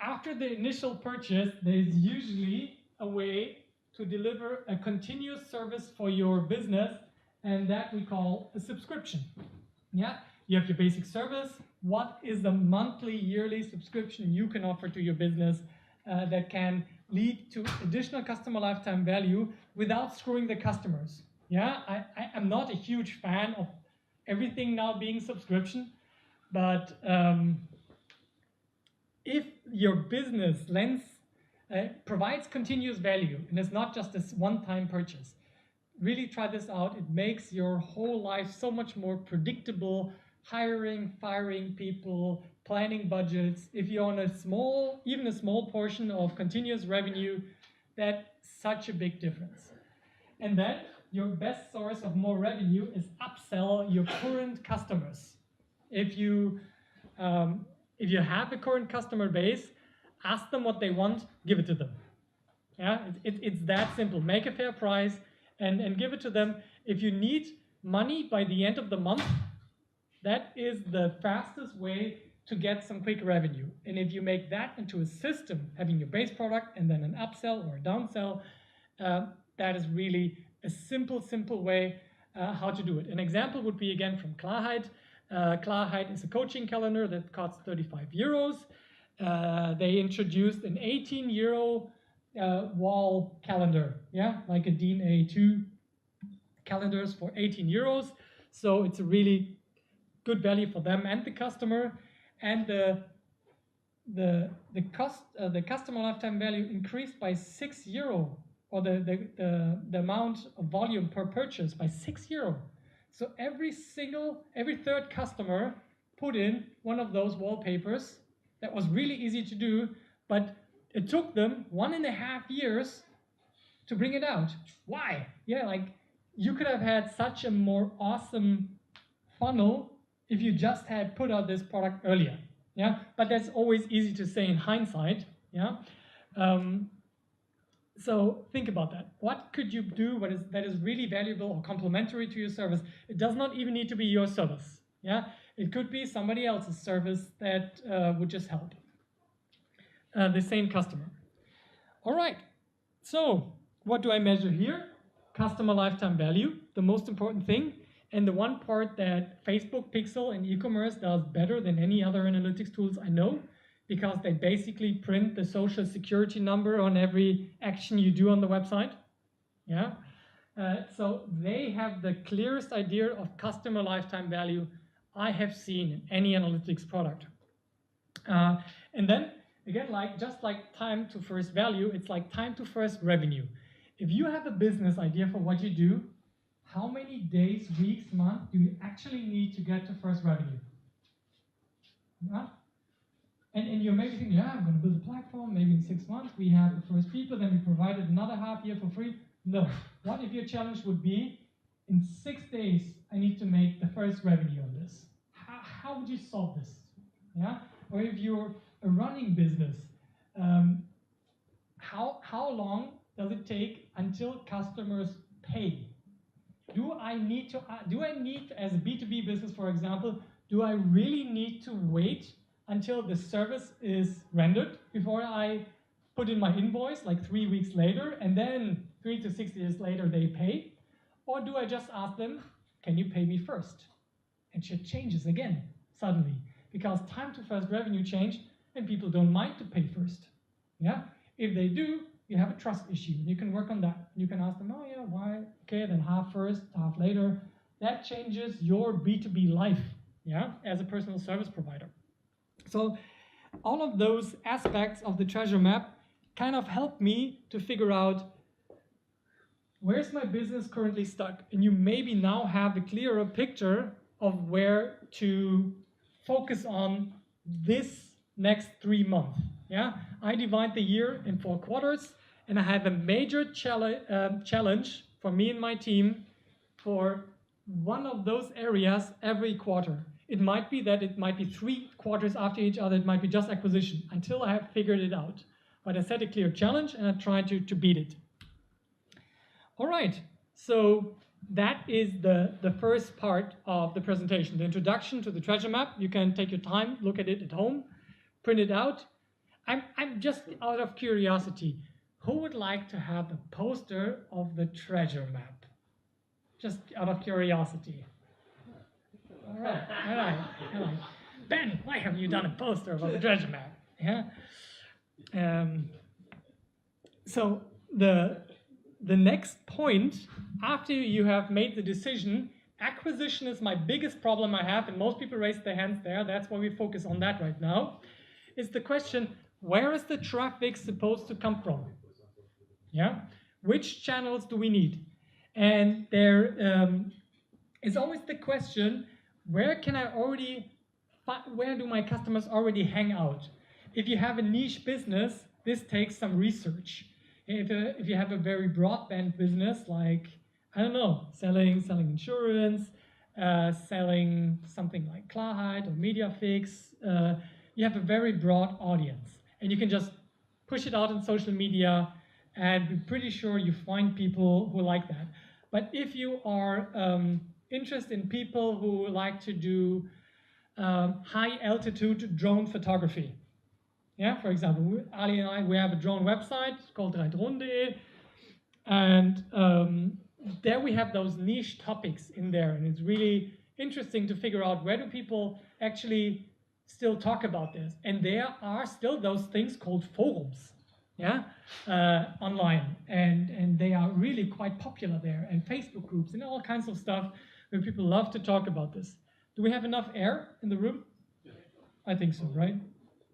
after the initial purchase, there's usually a way to deliver a continuous service for your business, and that we call a subscription. Yeah, you have your basic service. What is the monthly, yearly subscription you can offer to your business that can lead to additional customer lifetime value without screwing the customers? Yeah, I am not a huge fan of everything now being subscription, but if your business provides continuous value and it's not just this one-time purchase, really try this out. It makes your whole life so much more predictable. Hiring, firing people, planning budgets. If you own even a small portion of continuous revenue, that's such a big difference. And then your best source of more revenue is upsell your current customers. If you have a current customer base, ask them what they want, give it to them. Yeah, it's that simple. Make a fair price and give it to them. If you need money by the end of the month, that is the fastest way to get some quick revenue. And if you make that into a system, having your base product and then an upsell or a downsell, that is really a simple way how to do it. An example would be again from Klarheit. Klarheit is a coaching calendar that costs 35 euros. They introduced an 18 euro wall calendar, yeah, like a DIN A2 calendars for 18 euros. So it's a really good value for them and the customer, and the customer lifetime value increased by 6 euro, or the amount of volume per purchase by 6 euro. So every third customer put in one of those wallpapers. That was really easy to do, but it took them 1.5 years to bring it out. Why? Yeah, like you could have had such a more awesome funnel if you just had put out this product earlier. Yeah, but that's always easy to say in hindsight. Yeah. So think about that. What could you do that is really valuable or complementary to your service? It does not even need to be your service. Yeah, it could be somebody else's service that would just help the same customer. All right. So what do I measure here? Customer lifetime value, the most important thing. And the one part that Facebook Pixel and e-commerce does better than any other analytics tools I know, because they basically print the social security number on every action you do on the website. Yeah. So they have the clearest idea of customer lifetime value I have seen in any analytics product. And then again, just like time to first value, it's like time to first revenue. If you have a business idea for what you do, how many days, weeks, months do you actually need to get to first revenue? Yeah? And you're maybe thinking, yeah, I'm going to build a platform, maybe in 6 months we have the first people, then we provide it another half year for free. No. What if your challenge would be, in 6 days, I need to make the first revenue on this? How would you solve this? Yeah? Or if you're a running business, how long does it take until customers pay? Do I need, as a B2B business, for example, do I really need to wait until the service is rendered before I put in my invoice, like 3 weeks later, and then 3 to 6 years later they pay? Or do I just ask them, can you pay me first? And shit changes again, suddenly, because time to first revenue changed and people don't mind to pay first. Yeah? If they do, you have a trust issue. You can work on that. You can ask them, oh yeah, why? Okay, then half first, half later. That changes your B2B life, yeah, as a personal service provider. So all of those aspects of the treasure map kind of help me to figure out, where's my business currently stuck? And you maybe now have a clearer picture of where to focus on this next 3 months. Yeah, I divide the year in 4 quarters, and I have a major challenge for me and my team for one of those areas every quarter. It might be that it might be 3 quarters after each other, it might be just acquisition, until I have figured it out. But I set a clear challenge and I try to beat it. All right, so that is the first part of the presentation, the introduction to the treasure map. You can take your time, look at it at home, print it out. I'm just out of curiosity, who would like to have a poster of the treasure map? Just out of curiosity. All right. Ben, why have you done a poster of the treasure map? Yeah. So the next point, after you have made the decision, acquisition is my biggest problem I have, and most people raise their hands there. That's why we focus on that right now. Is the question, where is the traffic supposed to come from? Yeah, which channels do we need? And there is always the question, where do my customers already hang out? If you have a niche business, this takes some research. If you have a very broadband business, like, I don't know, selling insurance, selling something like Klarheit or MediaFix, you have a very broad audience. And you can just push it out on social media and be pretty sure you find people who like that. But if you are interested in people who like to do high altitude drone photography, yeah, for example, Ali and I, we have a drone website called reitdronen.de, and there we have those niche topics in there, and it's really interesting to figure out where do people actually still talk about this. And there are still those things called forums, yeah, online, and they are really quite popular there, and Facebook groups and all kinds of stuff where people love to talk about this. Do we have enough air in the room? I think so, right?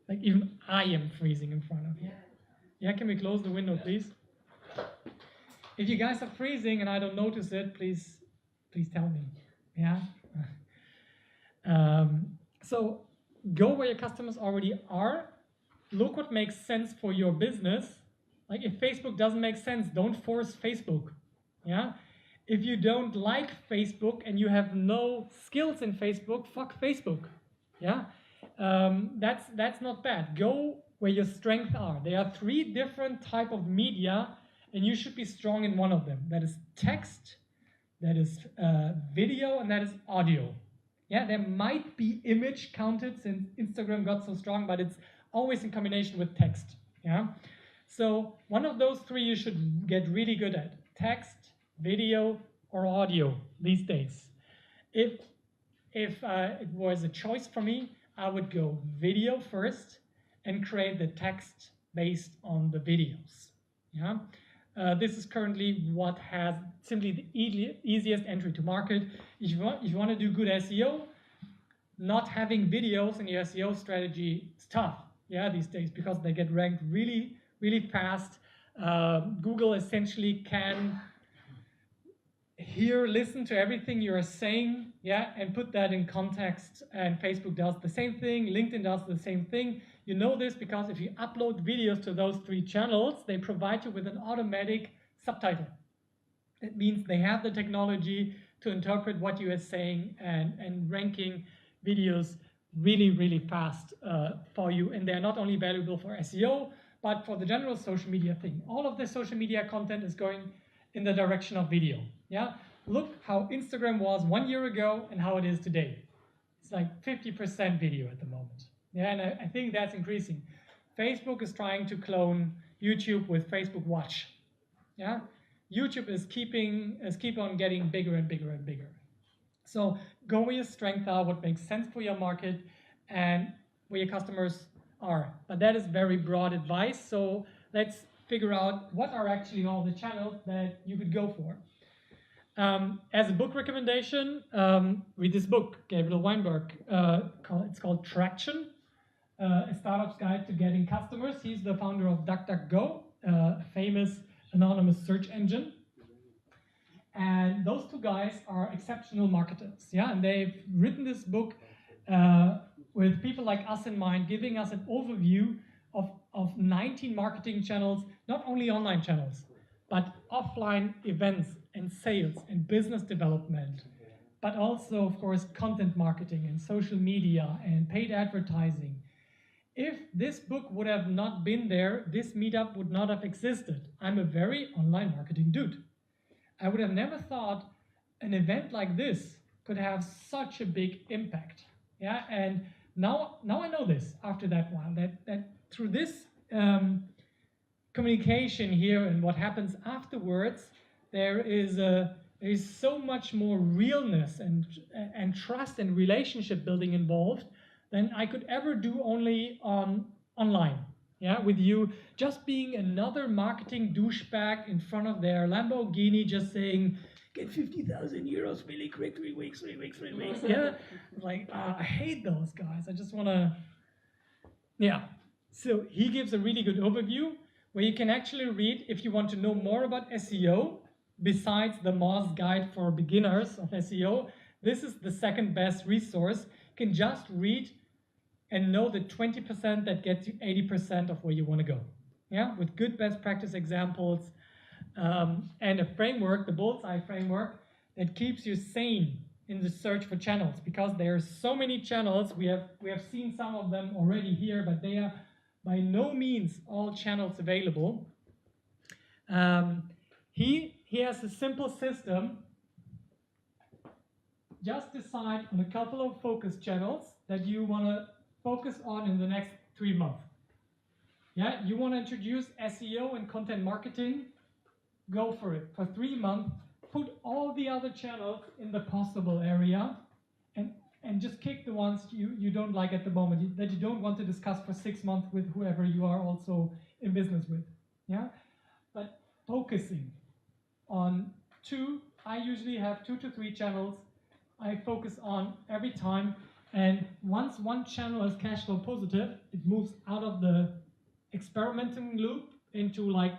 Like even I am freezing in front of you. Yeah, can we close the window, please? If you guys are freezing and I don't notice it, please tell me. Yeah. So go where your customers already are. Look what makes sense for your business. Like if Facebook doesn't make sense, don't force Facebook. Yeah. If you don't like Facebook and you have no skills in Facebook, fuck Facebook. Yeah. That's not bad. Go where your strengths are. There are 3 different types of media, and you should be strong in one of them. That is text, that is video, and that is audio. Yeah, there might be image counted since Instagram got so strong, but it's always in combination with text. Yeah, so one of those 3 you should get really good at: text, video, or audio these days. If it was a choice for me, I would go video first and create the text based on the videos. Yeah, this is currently what has simply the easiest entry to market. If you want to do good SEO, not having videos in your SEO strategy is tough. Yeah, these days, because they get ranked really, really fast. Google essentially can listen to everything you're saying, yeah, and put that in context. And Facebook does the same thing. LinkedIn does the same thing. You know this because if you upload videos to those 3 channels, they provide you with an automatic subtitle. It means they have the technology to interpret what you are saying and ranking videos really, really fast for you. And they're not only valuable for SEO, but for the general social media thing. All of the social media content is going in the direction of video. Yeah, look how Instagram was 1 year ago and how it is today. It's like 50% video at the moment. Yeah, and I think that's increasing. Facebook is trying to clone YouTube with Facebook Watch. Yeah, YouTube is keep on getting bigger and bigger and bigger. So go where your strengths are, what makes sense for your market, and where your customers are. But that is very broad advice. So let's figure out what are actually all the channels that you could go for. As a book recommendation, read this book, Gabriel Weinberg. It's called Traction, a startup's guide to getting customers. He's the founder of DuckDuckGo, a famous anonymous search engine. And those 2 guys are exceptional marketers. Yeah, and they've written this book with people like us in mind, giving us an overview of 19 marketing channels, not only online channels, but offline events and sales and business development, but also, of course, content marketing and social media and paid advertising. If this book would have not been there, this meetup would not have existed. I'm a very online marketing dude. I would have never thought an event like this could have such a big impact. Yeah, and now I know this after that one, that through this communication here and what happens afterwards, there is so much more realness and trust and relationship building involved than I could ever do only online. Yeah, with you just being another marketing douchebag in front of their Lamborghini, just saying, get 50,000 euros really quick, 3 weeks. Yeah, like I hate those guys. I just want to, yeah. So he gives a really good overview where you can actually read if you want to know more about SEO. Besides the Moz guide for beginners of SEO, this is the second best resource. You can just read and know the 20% that gets you 80% of where you want to go. Yeah, with good best practice examples and a framework, the Bullseye framework, that keeps you sane in the search for channels, because there are so many channels. We have seen some of them already here, but they are by no means all channels available. He has a simple system. Just decide on a couple of focus channels that you want to focus on in the next 3 months. Yeah, you want to introduce SEO and content marketing? Go for it. For 3 months, put all the other channels in the possible area and just kick the ones you don't like at the moment, that you don't want to discuss for 6 months with whoever you are also in business with. Yeah, but focusing on I usually have 2 to 3 channels I focus on every time. And once one channel is cash flow positive, it moves out of the experimenting loop into like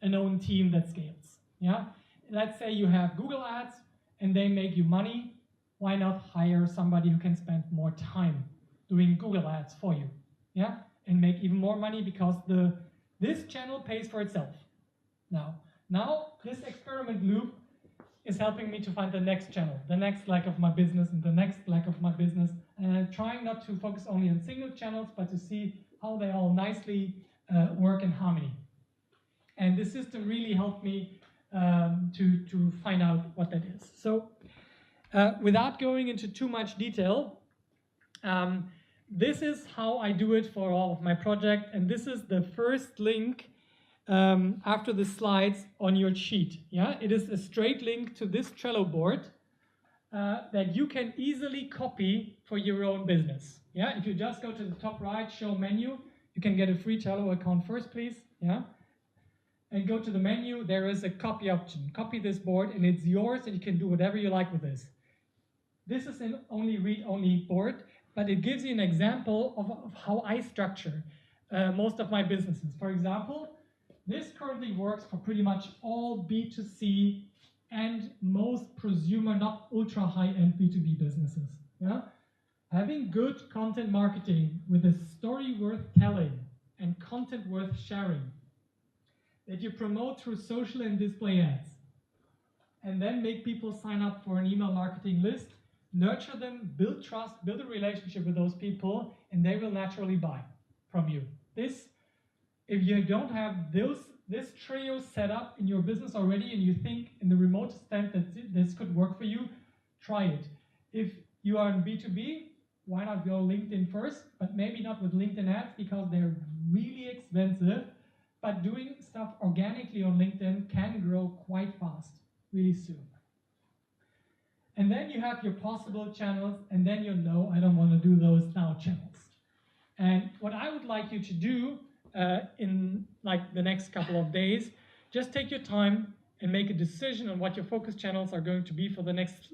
an own team that scales. Yeah, let's say you have Google ads and they make you money. Why not hire somebody who can spend more time doing Google ads for you? Yeah, and make even more money because this channel pays for itself. Now this experiment loop is helping me to find the next channel, the next leg of my business, and the next leg of my business. And I'm trying not to focus only on single channels, but to see how they all nicely work in harmony. And this system really helped me to find out what that is. So without going into too much detail, this is how I do it for all of my project. And this is the first link after the slides on your sheet. Yeah, it is a straight link to this Trello board that you can easily copy for your own business. Yeah, if you just go to the top right, show menu, you can get a free Trello account first, please. Yeah, and go to the menu. There is a copy option. Copy this board, and it's yours, and you can do whatever you like with this. This is an only read-only board, but it gives you an example of how I structure most of my businesses. For example, this currently works for pretty much all B2C and most prosumer, not ultra high-end B2B businesses. Yeah? Having good content marketing with a story worth telling and content worth sharing that you promote through social and display ads, and then make people sign up for an email marketing list, nurture them, build trust, build a relationship with those people, and they will naturally buy from you. If you don't have this trio set up in your business already and you think in the remotest extent that this could work for you, try it. If you are in B2B, why not go LinkedIn first, but maybe not with LinkedIn ads because they're really expensive, but doing stuff organically on LinkedIn can grow quite fast, really soon. And then you have your possible channels, and then you know I don't want to do those now channels. And what I would like you to do in like the next couple of days, just take your time and make a decision on what your focus channels are going to be for the next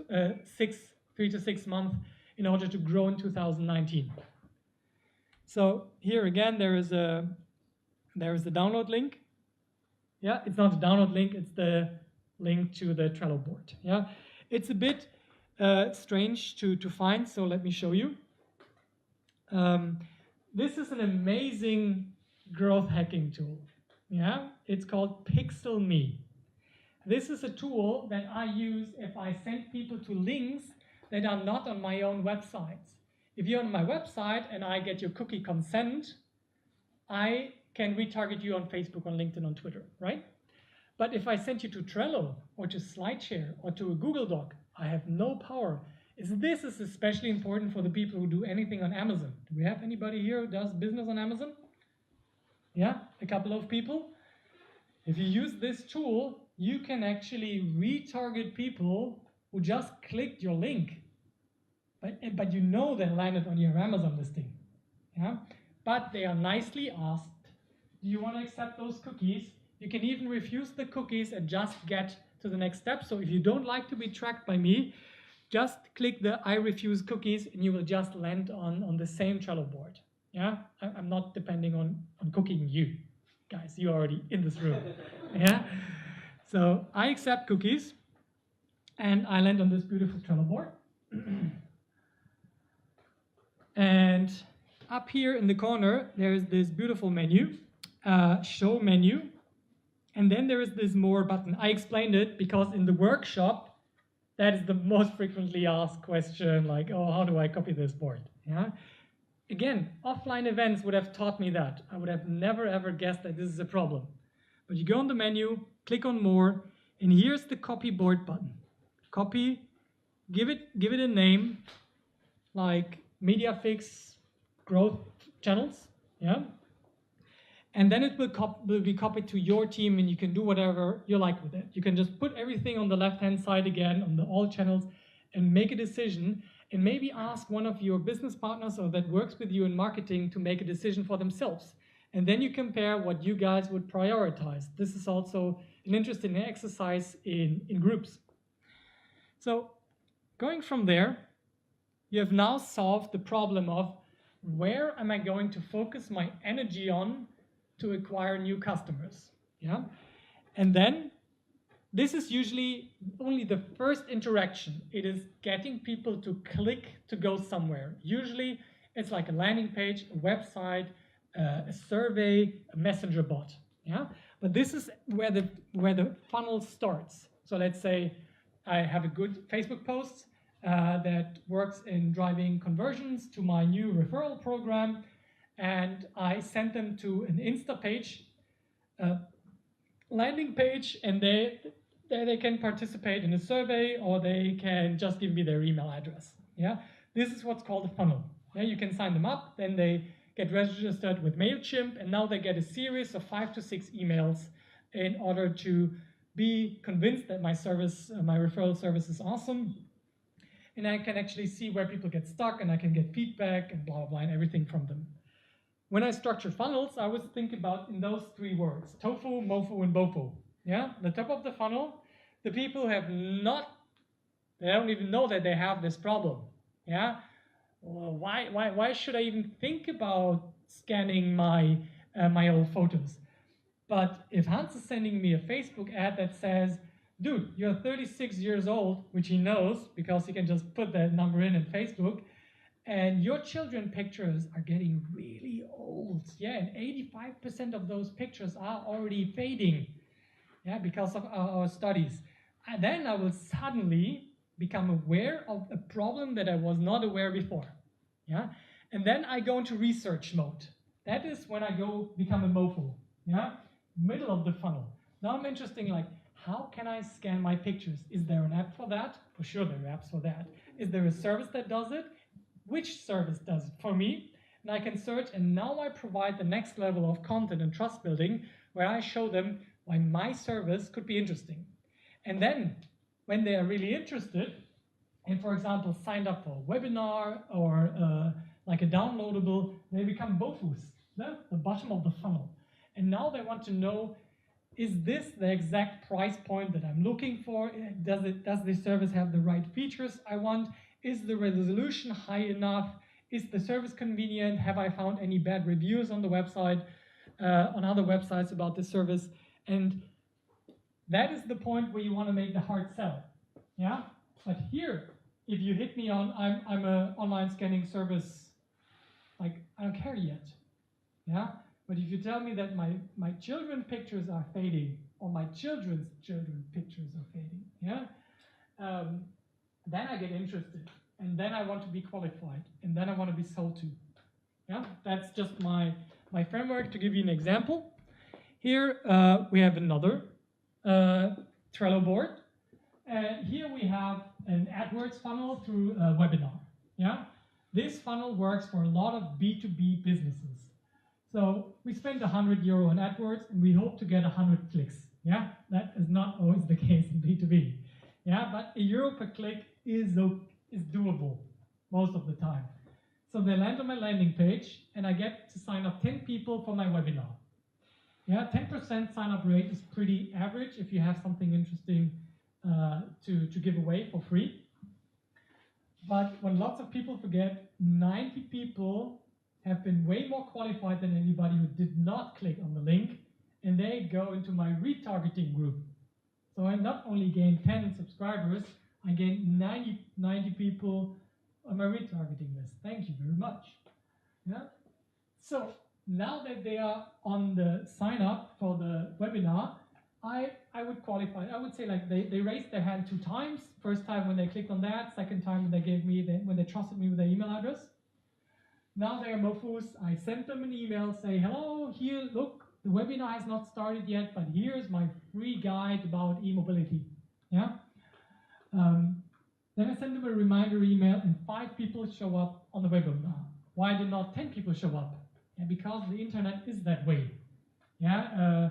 3 to 6 months in order to grow in 2019. So here again, there is the download link. Yeah, it's not the download link, it's the link to the Trello board. Yeah, it's a bit strange to find, so let me show you. this is an amazing growth hacking tool. Yeah, it's called Pixel Me. This is a tool that I use if I send people to links that are not on my own websites. If you're on my website and I get your cookie consent, I can retarget you on Facebook, on LinkedIn, on Twitter, right? But if I send you to Trello or to SlideShare or to a Google Doc, I have no power. This is especially important for the people who do anything on Amazon. Do we have anybody here who does business on Amazon? Yeah, a couple of people. If you use this tool, you can actually retarget people who just clicked your link. But you know they landed on your Amazon listing. Yeah? But they are nicely asked, do you want to accept those cookies? You can even refuse the cookies and just get to the next step. So if you don't like to be tracked by me, just click the I refuse cookies and you will just land on the same Trello board. Yeah, I'm not depending on cooking you. Guys, you're already in this room. Yeah, so I accept cookies and I land on this beautiful Trello board. And up here in the corner, there's this beautiful menu, show menu. And then there is this more button. I explained it because in the workshop, that is the most frequently asked question, like, oh, how do I copy this board? Yeah. Again, offline events would have taught me that. I would have never ever guessed that this is a problem. But you go on the menu, click on more, and here's the copy board button. Copy, give it a name, like MediaFix growth channels, yeah? And then it will be copied to your team and you can do whatever you like with it. You can just put everything on the left-hand side again, on the all channels, and make a decision, and maybe ask one of your business partners or that works with you in marketing to make a decision for themselves. And then you compare what you guys would prioritize. This is also an interesting exercise in groups. So going from there, you have now solved the problem of where am I going to focus my energy on to acquire new customers, yeah? And then this is usually only the first interaction. It is getting people to click to go somewhere. Usually it's like a landing page, a website, a survey, a messenger bot, yeah? But this is where the funnel starts. So let's say I have a good Facebook post that works in driving conversions to my new referral program, and I sent them to an Insta page, landing page, and they can participate in a survey or they can just give me their email address. Yeah, this is what's called a funnel. Yeah, you can sign them up, then they get registered with MailChimp, and now they get a series of 5 to 6 emails in order to be convinced that my service, my referral service is awesome. And I can actually see where people get stuck and I can get feedback and blah, blah, blah, and everything from them. When I structure funnels, I always think about in those 3 words, tofu, mofu, and bofu. Yeah, the top of the funnel, the people they don't even know that they have this problem. Yeah, well, why should I even think about scanning my old photos? But if Hans is sending me a Facebook ad that says, dude, you're 36 years old, which he knows because he can just put that number in Facebook, and your children pictures are getting really old. Yeah, and 85% of those pictures are already fading, yeah, because of our studies. And then I will suddenly become aware of a problem that I was not aware before. Yeah, and then I go into research mode. That is when I become a mofo. Yeah, middle of the funnel. Now I'm interested in, like, how can I scan my pictures? Is there an app for that? For sure there are apps for that. Is there a service that does it? Which service does it for me? And I can search, and now I provide the next level of content and trust building where I show them why my service could be interesting. And then when they are really interested, and for example signed up for a webinar or like a downloadable, they become bofus, the bottom of the funnel. And now they want to know, is this the exact price point that I'm looking for? Does this service have the right features I want? Is the resolution high enough? Is the service convenient? Have I found any bad reviews on the website, on other websites about this service? And that is the point where you want to make the hard sell. Yeah? But here, if you hit me on, I'm an online scanning service like, I don't care yet. Yeah? But if you tell me that my children's pictures are fading, or my children's pictures are fading, yeah? Then I get interested, and then I want to be qualified, and then I want to be sold to. Yeah? That's just my framework. To give you an example, here we have another Trello board. Here we have an AdWords funnel through a webinar. Yeah? This funnel works for a lot of B2B businesses. So we spend €100 on AdWords and we hope to get 100 clicks. Yeah? That is not always the case in B2B. Yeah? But €1 per click is doable most of the time. So they land on my landing page and I get to sign up 10 people for my webinar. Yeah, 10% sign up rate is pretty average if you have something interesting to give away for free. But what lots of people forget, 90 people have been way more qualified than anybody who did not click on the link, and they go into my retargeting group. So I not only gain 10 subscribers, I gain 90 people on my retargeting list. Thank you very much. Yeah? So now that they are on the sign up for the webinar, I would qualify. I would say like they raised their hand 2 times. First time when they clicked on that, second time when they gave me when they trusted me with their email address. Now they are mofus. I sent them an email, say, hello, here, look, the webinar has not started yet, but here's my free guide about e-mobility. Yeah. Then I send them a reminder email, and 5 people show up on the webinar. Why did not 10 people show up? Yeah, because the internet is that way. Yeah.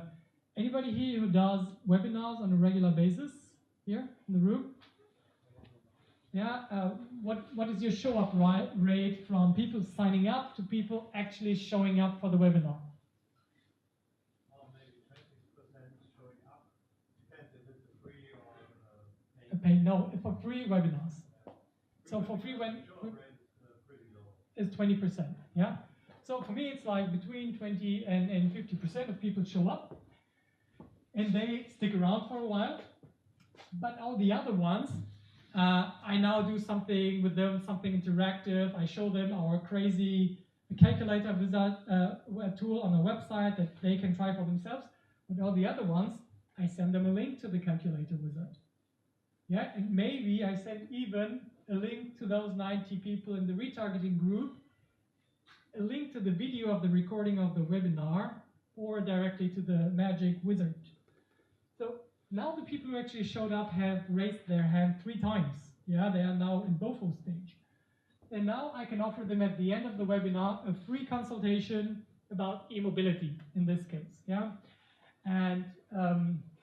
Anybody here who does webinars on a regular basis here in the room? Yeah. What is your show up rate from people signing up to people actually showing up for the webinar? Maybe 20% showing up. Depends if it's a free or paid. No, for free webinars. So for free is 20%. Yeah. So for me, it's like between 20 and 50% of people show up, and they stick around for a while. But all the other ones, I now do something with them, something interactive. I show them our crazy calculator wizard tool on our website that they can try for themselves. But all the other ones, I send them a link to the calculator wizard. Yeah, and maybe I send even a link to those 90 people in the retargeting group, a link to the video of the recording of the webinar, or directly to the magic wizard. So now the people who actually showed up have raised their hand 3 times. Yeah, they are now in BOFO stage. And now I can offer them at the end of the webinar a free consultation about e-mobility in this case. Yeah, and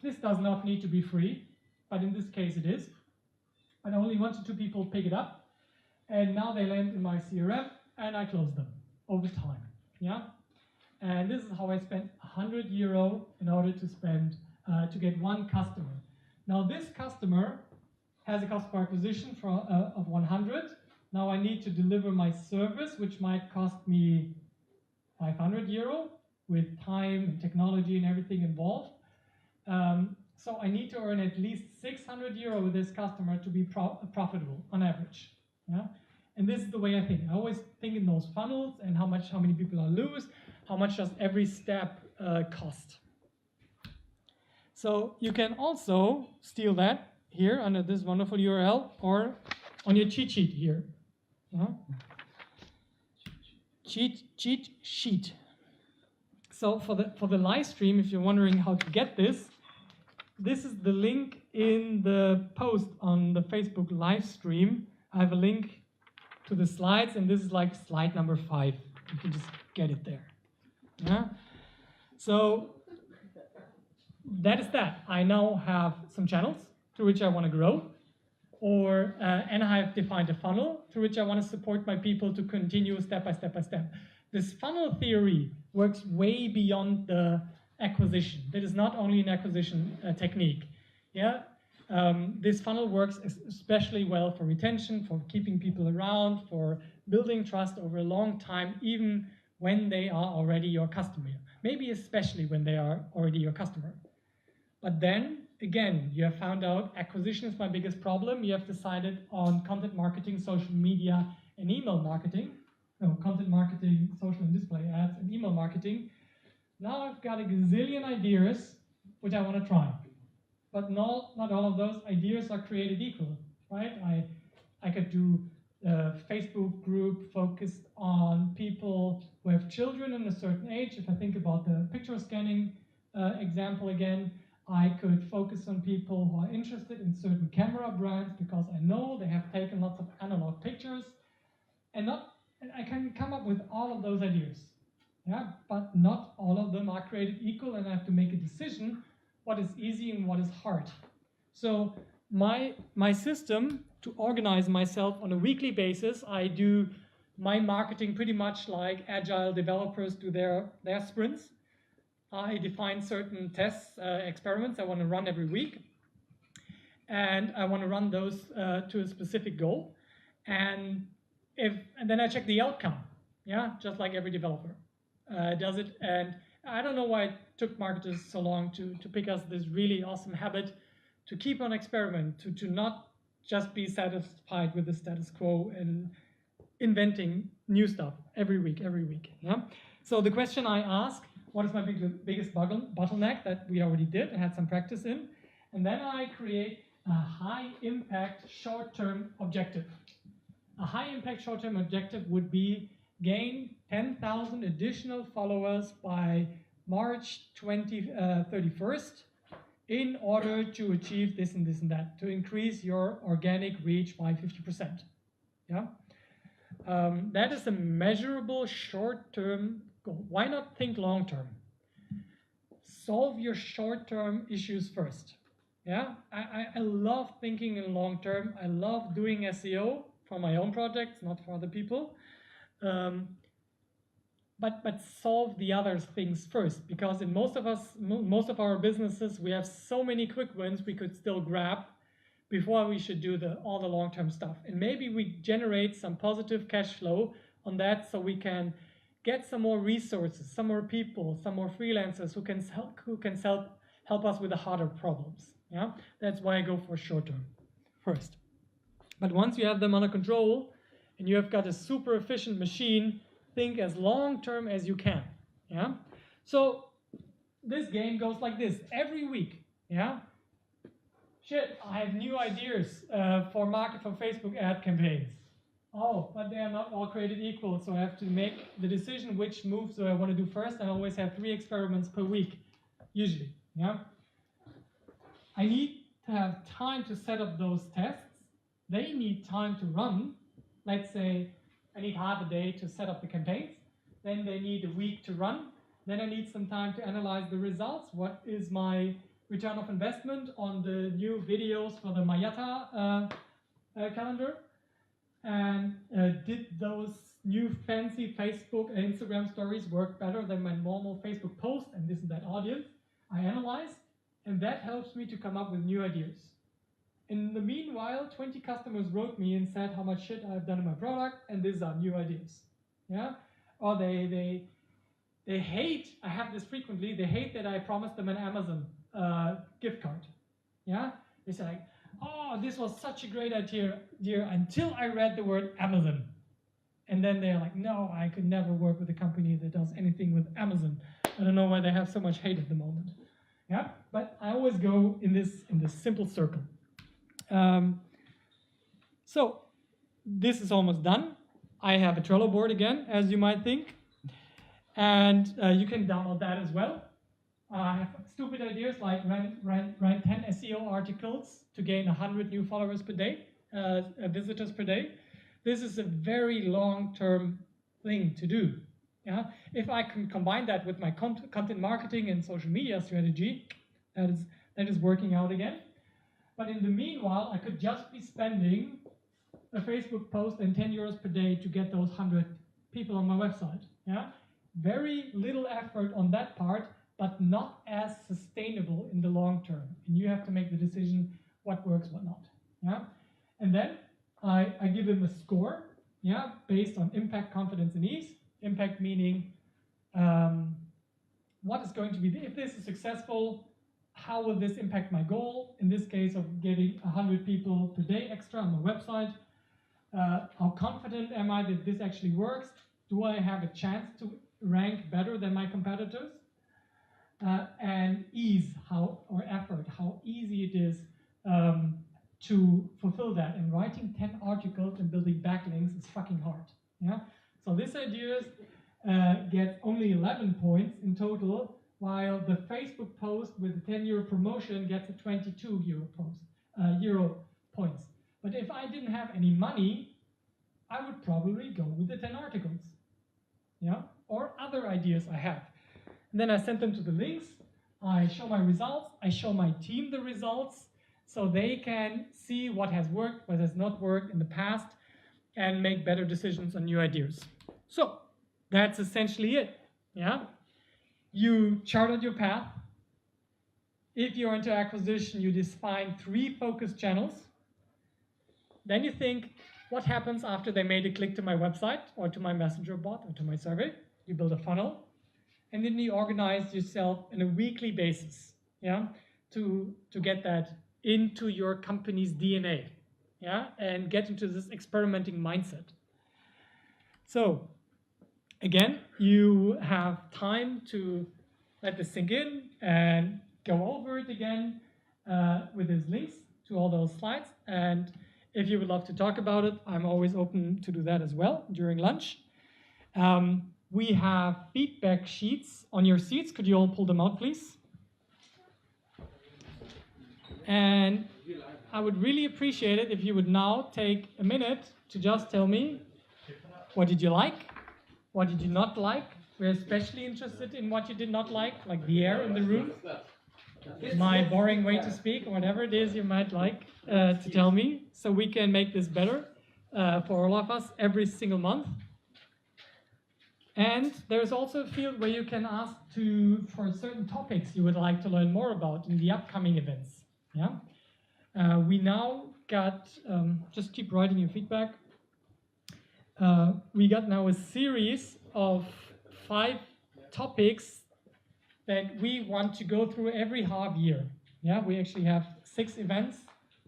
this does not need to be free, but in this case it is. And only 1 to 2 people pick it up, and now they land in my CRM, and I close them over time. Yeah, and this is how I spent €100 in order to spend to get 1 customer. Now this customer has a cost per acquisition of 100. Now I need to deliver my service, which might cost me €500 with time and technology and everything involved. So I need to earn at least €600 with this customer to be profitable on average. Yeah? And this is the way I think. I always think in those funnels and how many people I lose, how much does every step cost. So you can also steal that here under this wonderful URL or on your cheat sheet here. Cheat sheet. So for the live stream, if you're wondering how to get this, this is the link in the post on the Facebook live stream. I have a link to the slides, and this is like slide number 5. You can just get it there. Yeah. So that is that. I now have some channels through which I want to grow, and I have defined a funnel through which I want to support my people to continue step by step by step. This funnel theory works way beyond the acquisition. That is not only an acquisition technique. Yeah, this funnel works especially well for retention, for keeping people around, for building trust over a long time, even when they are already your customer. Maybe especially when they are already your customer. But then, again, you have found out acquisition is my biggest problem. You have decided on content marketing, social media, and email marketing. content marketing, social and display ads, and email marketing. Now I've got a gazillion ideas which I want to try. But not all of those ideas are created equal, right? I could do a Facebook group focused on people who have children in a certain age. If I think about the picture scanning example again, I could focus on people who are interested in certain camera brands because I know they have taken lots of analog pictures. And I can come up with all of those ideas. Yeah, but not all of them are created equal, and I have to make a decision what is easy and what is hard. So my system to organize myself on a weekly basis, I do my marketing pretty much like agile developers do their sprints. I define certain tests, experiments I want to run every week, and I want to run those to a specific goal, and then I check the outcome. Yeah, just like every developer does it. And I don't know why it took marketers so long to pick us this really awesome habit to keep on experiment, to not just be satisfied with the status quo and inventing new stuff every week. Yeah. So the question I ask, what is my biggest bottleneck that we already did and had some practice in? And then I create a high impact short-term objective. A high impact short-term objective would be gain 10,000 additional followers by March 31st in order to achieve this and this and that, to increase your organic reach by 50%. Yeah, that is a measurable short-term goal. Why not think long-term? Solve your short-term issues first. Yeah, I love thinking in long-term. I love doing SEO for my own projects, not for other people. But solve the other things first, because in most of our businesses, we have so many quick wins we could still grab before we should do all the long-term stuff. And maybe we generate some positive cash flow on that, so we can get some more resources, some more people, some more freelancers who can help us with the harder problems. Yeah, that's why I go for short-term first. But once you have them under control and you have got a super efficient machine, think as long-term as you can. Yeah. So this game goes like this every week. Yeah. Shit, I have new ideas for Facebook ad campaigns. Oh, but they are not all created equal, so I have to make the decision which moves I want to do first. I always have 3 experiments per week, usually. Yeah. I need to have time to set up those tests. They need time to run. Let's say I need half a day to set up the campaigns. Then they need a week to run. Then I need some time to analyze the results. What is my return of investment on the new videos for the Mayata calendar? And did those new fancy Facebook and Instagram stories work better than my normal Facebook post and this and that audience? I analyze, and that helps me to come up with new ideas. In the meanwhile, 20 customers wrote me and said how much shit I've done in my product, and these are new ideas. Yeah? Or they hate, I have this frequently, they hate that I promised them an Amazon gift card. Yeah? They say like, oh, this was such a great idea until I read the word Amazon. And then they're like, no, I could never work with a company that does anything with Amazon. I don't know why they have so much hate at the moment. Yeah? But I always go in this simple circle. So this is almost done. I have a Trello board again, as you might think, and you can download that as well. I have stupid ideas like write 10 SEO articles to gain 100 new followers per day, visitors per day. This is a very long-term thing to do. Yeah, if I can combine that with my content marketing and social media strategy, that is working out again. But in the meanwhile, I could just be spending a Facebook post and 10 euros per day to get those 100 people on my website. Yeah, very little effort on that part, but not as sustainable in the long term. And you have to make the decision what works, what not. Yeah, and then I give them a score. Yeah, based on impact, confidence, and ease. Impact meaning what is going to be if this is successful. How will this impact my goal? In this case of getting 100 people per day extra on my website. How confident am I that this actually works? Do I have a chance to rank better than my competitors? And ease, or effort, how easy it is to fulfill that. And writing 10 articles and building backlinks is fucking hard. Yeah. So this idea gets only 11 points in total, while the Facebook post with the 10 euro promotion gets a 22 euro points. But if I didn't have any money, I would probably go with the 10 articles. Yeah. Or other ideas I have. And then I send them to the links, I show my results, I show my team the results, so they can see what has worked, what has not worked in the past, and make better decisions on new ideas. So that's essentially it. Yeah? You chart out your path. If you're into acquisition, you define 3 focus channels. Then you think, what happens after they made a click to my website, or to my messenger bot, or to my survey? You build a funnel. And then you organize yourself on a weekly basis, yeah, to get that into your company's DNA, yeah, and get into this experimenting mindset. So, again, you have time to let this sink in and go over it again with his links to all those slides. And if you would love to talk about it, I'm always open to do that as well during lunch. We have feedback sheets on your seats. Could you all pull them out, please? And I would really appreciate it if you would now take a minute to just tell me, what did you like? What did you not like? We're especially interested in what you did not like the air in the room, my boring way to speak, or whatever it is you might like to tell me, so we can make this better for all of us every single month. And there's also a field where you can ask for certain topics you would like to learn more about in the upcoming events. Yeah, we now got, just keep writing your feedback. We got now a series of 5 topics that we want to go through every half year. Yeah, we actually have 6 events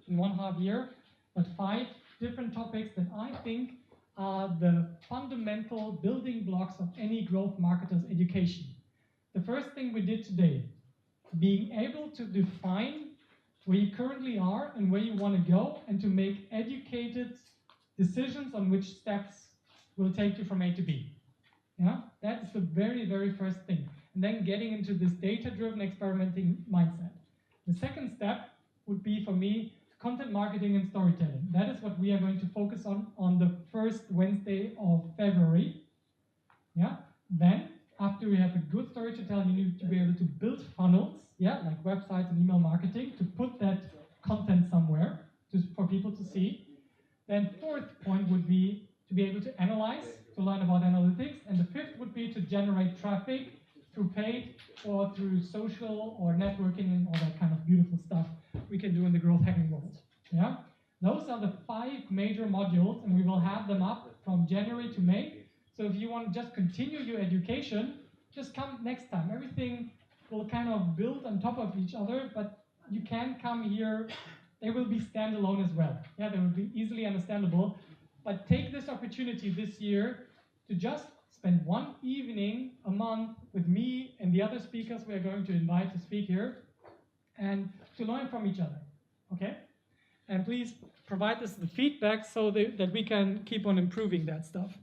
in one half year, but 5 different topics that I think are the fundamental building blocks of any growth marketer's education. The first thing we did today, being able to define where you currently are and where you want to go, and to make educated decisions on which steps will take you from A to B. Yeah, that's the very, very first thing. And then getting into this data-driven experimenting mindset. The second step would be, for me, content marketing and storytelling. That is what we are going to focus on the first Wednesday of February. Yeah. Then, after we have a good story to tell, you need to be able to build funnels, yeah, like websites and email marketing, to put that content somewhere for people to see. Then, 4th point would be to be able to analyze, to learn about analytics. And the 5th would be to generate traffic through paid or through social or networking and all that kind of beautiful stuff we can do in the growth hacking world. Yeah, those are the 5 major modules, and we will have them up from January to May. So if you want to just continue your education, just come next time. Everything will kind of build on top of each other, but you can come here. They will be standalone as well. Yeah, they will be easily understandable. But take this opportunity this year to just spend one evening a month with me and the other speakers we are going to invite to speak here, and to learn from each other, okay? And please provide us the feedback so that we can keep on improving that stuff.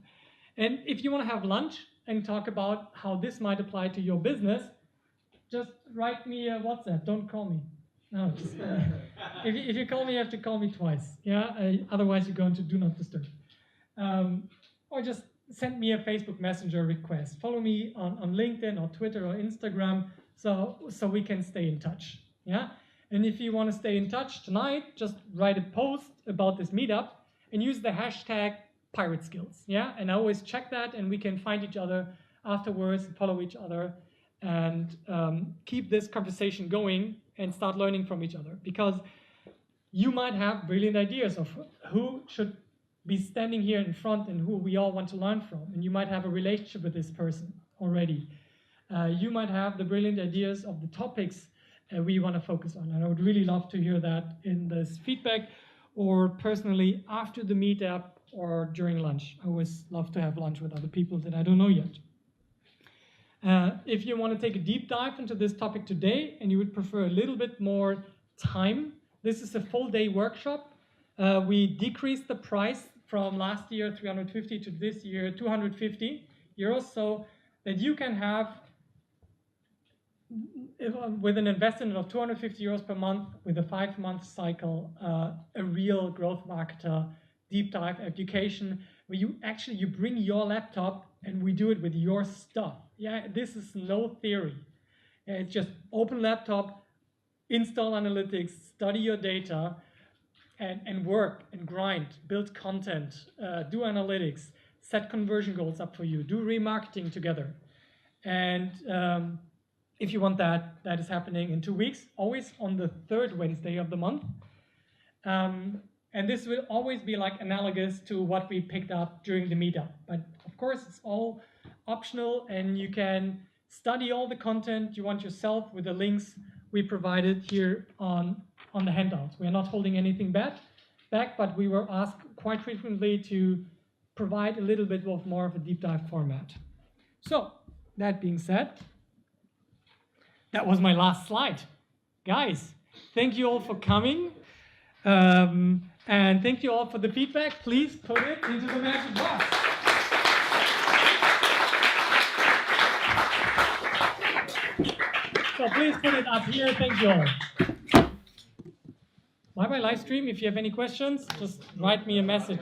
And if you want to have lunch and talk about how this might apply to your business, just write me a WhatsApp. Don't call me. No, just, if you call me, you have to call me twice. Yeah, otherwise you go into Do Not Disturb. Or just send me a Facebook Messenger request. Follow me on LinkedIn or Twitter or Instagram, so we can stay in touch. Yeah, and if you want to stay in touch tonight, just write a post about this meetup and use the hashtag Pirate Skills. Yeah, and I always check that, and we can find each other afterwards, follow each other, and keep this conversation going and start learning from each other. Because you might have brilliant ideas of who should be standing here in front and who we all want to learn from, and you might have a relationship with this person already. You might have the brilliant ideas of the topics we want to focus on, and I would really love to hear that in this feedback, or personally after the meetup or during lunch. I always love to have lunch with other people that I don't know yet. If you want to take a deep dive into this topic today and you would prefer a little bit more time, this is a full day workshop. We decreased the price from last year 350 to this year 250 euros, so that you can have, with an investment of 250 euros per month with a 5-month cycle, a real growth marketer deep dive education where you bring your laptop and we do it with your stuff. Yeah, this is no theory. It's just open laptop, install analytics, study your data, and work and grind, build content, do analytics, set conversion goals up for you, do remarketing together. And if you want that, that is happening in 2 weeks, always on the 3rd Wednesday of the month. And this will always be like analogous to what we picked up during the meetup. But of course, it's all optional and you can study all the content you want yourself with the links we provided here on the handouts. We are not holding anything back, but we were asked quite frequently to provide a little bit of more of a deep dive format. So, that being said, that was my last slide. Guys, thank you all for coming. And thank you all for the feedback. Please put it into the magic box. So please put it up here. Thank you all. Bye-bye live stream. If you have any questions, just write me a message.